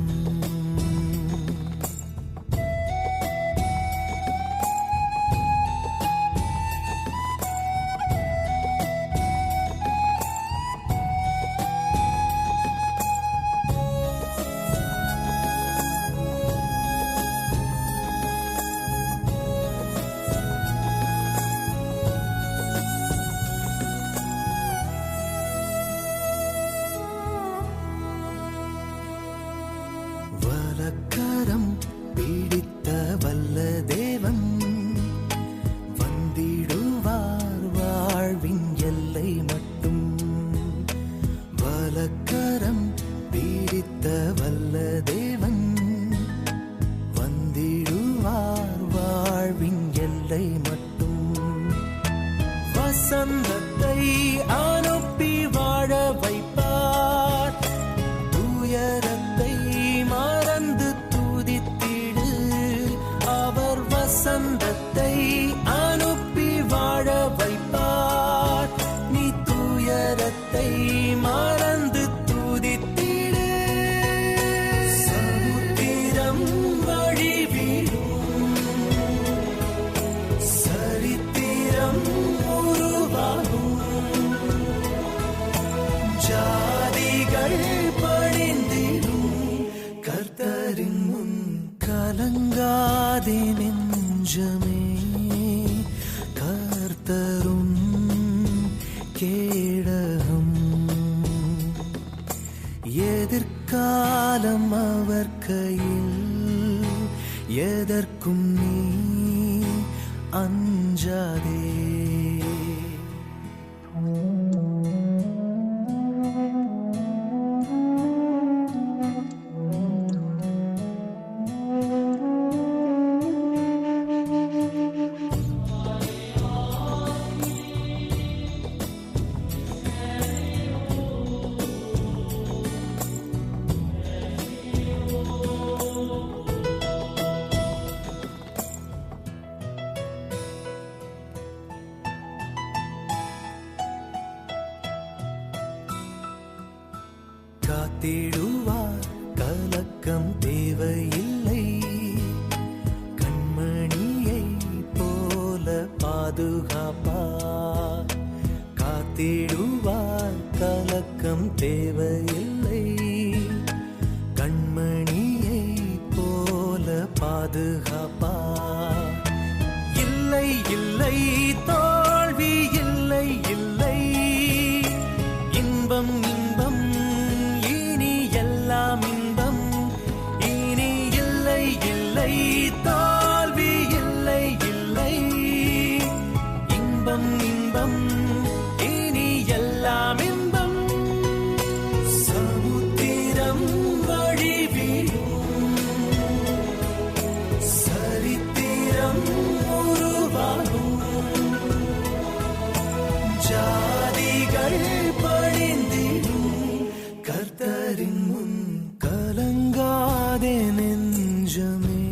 மட்டும் வசந்தத்தை அனுப்பி வாழ வைப்பார். துயரத்தை மறந்து துதித்திடு, அவர் வசந்தத்தை அனுப்பி வாழ வைப்பார். நீ துயரத்தை மறந்து துதித்திடு. சமுத்திரம் வழிவிடும், சரித்திரம் உருவாகும். ஜாதிகள் பணிந்திடும் கர்த்தரின் முன். கலங்காதே நெஞ்சமே, கர்த்தரும் கேடகம். எதிர்காலம் அவர் கையில், எதற்கும் நீ அஞ்சாதே. காத்திடுவார், கலக்கம் தேவையில்லை. கண்மணியை போல பாதுகாப்பார். காத்திடுவார், கலக்கம் தேவையில்லை. கண்மணியை போல பாதுகாப்பார். இல்லை இல்லை தோல்வி இல்லை இல்லை, இன்பம் இன்பம் இனி எல்லாம் இன்பம். இனி இல்லை இல்லை தோல்வி இல்லை இல்லை, இன்பம் இன்பம் இனி எல்லாம் இன்பம். சமுத்திரம் வழிவிடும், சரித்திரம் உருவாகும். ஜாதிகள் பணிந்திடும் கர்த்தரின் முன். கலங்காதே நெஞ்சமே,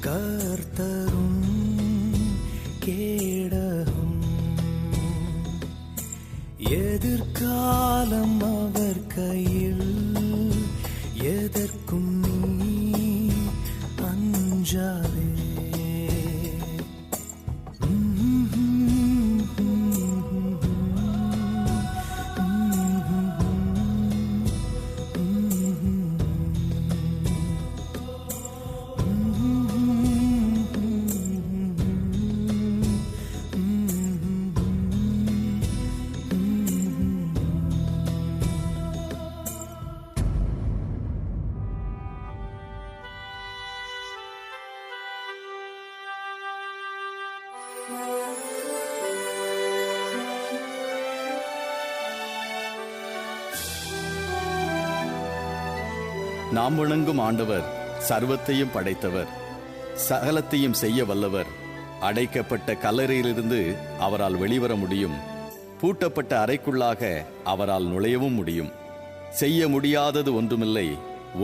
கர்த்தரும் கேடகம். எதிர்காலம் அவர் கையில், எதற்கும் நீ அஞ்சாதே. நாம் வணங்கும் ஆண்டவர் சர்வத்தையும் படைத்தவர், சகலத்தையும் செய்ய வல்லவர். அடைக்கப்பட்ட கல்லறையிலிருந்து அவரால் வெளிவர முடியும். பூட்டப்பட்ட அறைக்குள்ளாக அவரால் நுழையவும் முடியும். செய்ய முடியாதது ஒன்றுமில்லை,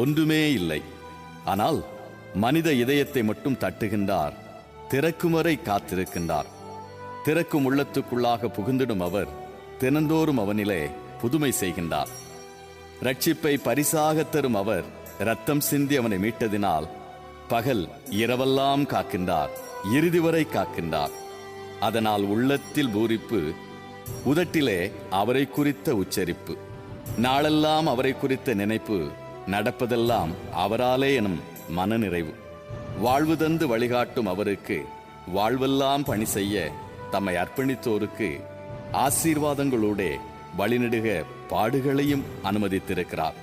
ஒன்றுமே இல்லை. ஆனால் மனித இதயத்தை மட்டும் தட்டுகின்றார், திறக்கும் வரை காத்திருக்கின்றார். திறக்கும் உள்ளத்துக்குள்ளாக புகுந்திடும் அவர் தினந்தோறும் அவனிலே புதுமை செய்கின்றார். ரட்சிப்பை பரிசாக தரும் அவர் இரத்தம் சிந்தி அவனை மீட்டதினால் பகல் இரவெல்லாம் காக்கின்றார், இறுதி வரை காக்கின்றார். அதனால் உள்ளத்தில் பூரிப்பு, உதட்டிலே அவரை குறித்த உச்சரிப்பு. நாளெல்லாம் அவரை குறித்த நினைப்பு, நடப்பதெல்லாம் அவராலே எனும் மனநிறைவு. வாழ்வு தந்து வழிகாட்டும் அவருக்கு, வாழ்வெல்லாம் பணி செய்ய தம்மை அர்ப்பணித்தோருக்கு ஆசீர்வாதங்களோடே வழிநெடுக பாடுகளையும் அனுமதித்திருக்கிறார்.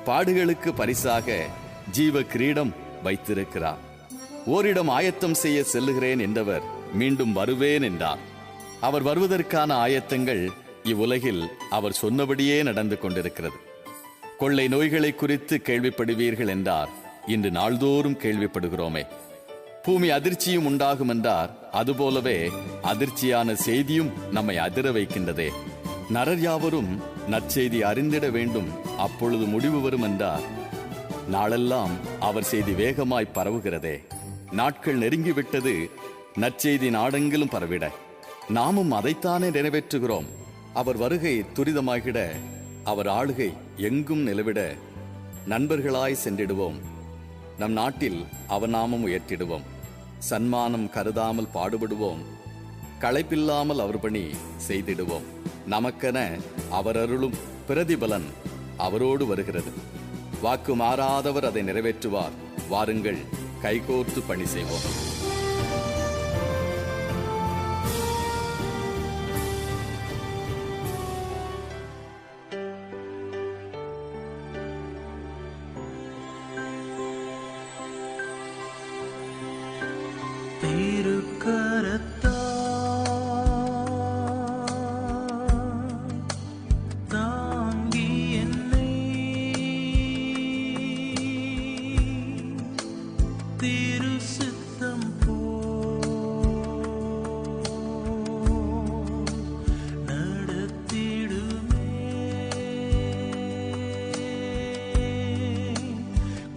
பாடுகளுக்கு பரிசாக ஜீவ கிரீடம் வைத்திருக்கிறார். ஓரிடம் ஆயத்தம் செய்ய செல்லுகிறேன் என்றவர் மீண்டும் வருவேன் என்றார். அவர் வருவதற்கான ஆயத்தங்கள் இவ்வுலகில் அவர் சொன்னபடியே நடந்து கொண்டிருக்கிறது. கொள்ளை நோய்களை குறித்து கேள்விப்படுவீர்கள் என்றார். இன்று நாள்தோறும் கேள்விப்படுகிறோமே. பூமி அதிர்ச்சியும் உண்டாகும் என்றார். அதுபோலவே அதிர்ச்சியான செய்தியும் நம்மை அதிர வைக்கின்றதே. நரர் யாவரும் நற்செய்தி அறிந்திட வேண்டும், அப்பொழுது முடிவு வரும் என்றார். நாளெல்லாம் அவர் செய்தி வேகமாய் பரவுகிறதே. நாட்கள் நெருங்கிவிட்டது, நற்செய்தி நாடெங்கிலும் பரவிட. நாமும் அதைத்தானே நிறைவேற்றுகிறோம். அவர் வருகை துரிதமாகிட, அவர் ஆளுகை எங்கும் நிலவிட நண்பர்களாய் சென்றிடுவோம். நம் நாட்டில் அவர் நாமம் உயர்த்திடுவோம். சன்மானம் கருதாமல் பாடுபடுவோம். களைப்பில்லாமல் அவர் பணி செய்திடுவோம். நமக்கென அவர் அருளும் பிரதிபலன் அவரோடு வருகிறது. வாக்கு மாறாதவர் அதை நிறைவேற்றுவார். வாருங்கள், கைகோர்த்து பணி செய்வோம். தாங்கி என்னை திரு சித்தம் போ நடத்திடுமே.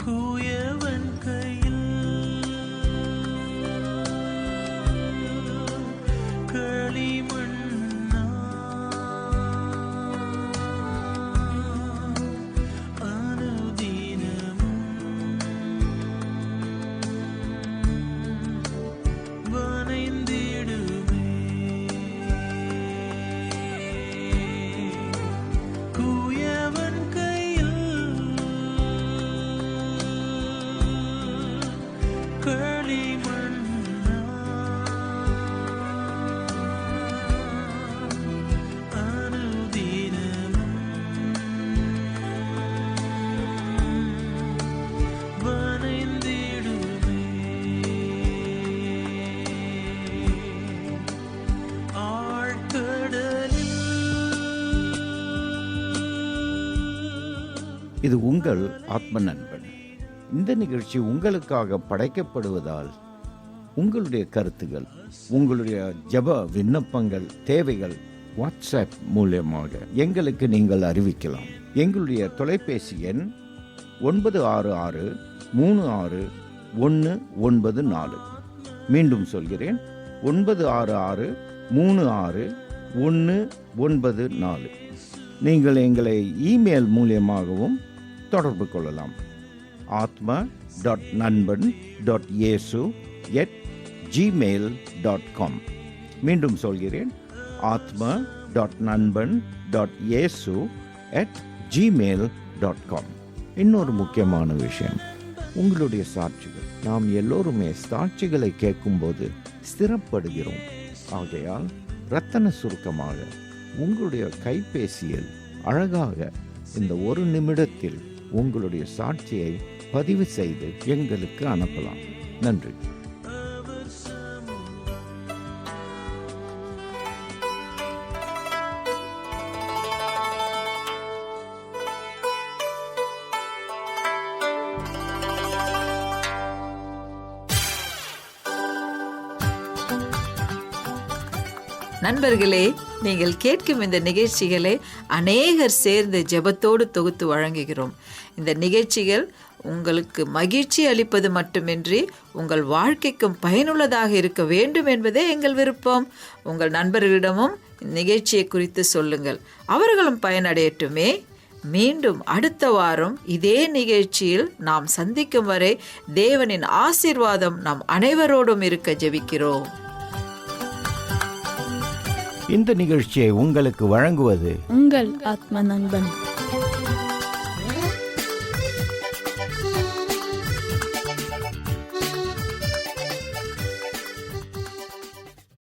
குயவன் கையில் களிமண்ணா அனுதினமும் வனைந்திடுமே. குயவன் கையில் களிமண்ணா அனுதினமும் வனைந்திடுமே. ஆழ்கடலில் இது உங்கள் ஆத்ம நண்பன். இந்த நிகழ்ச்சி உங்களுக்காக படைக்கப்படுவதால் உங்களுடைய கருத்துகள், உங்களுடைய ஜெப விண்ணப்பங்கள், தேவைகள் வாட்ஸ்அப் மூலமாக எங்களுக்கு நீங்கள் அறிவிக்கலாம். எங்களுடைய தொலைபேசி எண் 966361994. மீண்டும் சொல்கிறேன், 966361994. நீங்கள் எங்களை இமெயில் மூலியமாகவும் தொடர்பு கொள்ளலாம். atma.nanban.yesu@gmail.com. மீண்டும் சொல்கிறேன், atma.nanban.yesu@gmail.com. இன்னொரு முக்கியமான விஷயம், உங்களுடைய சாட்சிகள். நாம் எல்லோருமே சாட்சிகளை கேட்கும்போது ஸ்திரப்படுகிறோம். ஆகையால் ரத்தன சுருக்கமாக உங்களுடைய கைபேசியில் அழகாக இந்த 1 நிமிடத்தில் உங்களுடைய சாட்சியை பதிவு செய்து எங்களுக்கு அனுப்பலாம். நன்றி. நண்பர்களே, நீங்கள் கேட்கும் இந்த நிகழ்ச்சிகளை அநேகர் சேர்ந்து ஜெபத்தோடு தொகுத்து வழங்குகிறோம். இந்த நிகழ்ச்சிகள் உங்களுக்கு மகிழ்ச்சி அளிப்பது மட்டுமின்றி உங்கள் வாழ்க்கைக்கும் பயனுள்ளதாக இருக்க வேண்டும் என்பதே எங்கள் விருப்பம். உங்கள் நண்பர்களிடமும் நிகழ்ச்சியை குறித்து சொல்லுங்கள், அவர்களும் பயனடையட்டுமே. மீண்டும் அடுத்த வாரம் இதே நிகழ்ச்சியில் நாம் சந்திக்கும் வரை தேவனின் ஆசீர்வாதம் நம் அனைவரோடும் இருக்க ஜெபிக்கிறோம். இந்த நிகழ்ச்சியை உங்களுக்கு வழங்குவது உங்கள் ஆத்ம நண்பன்.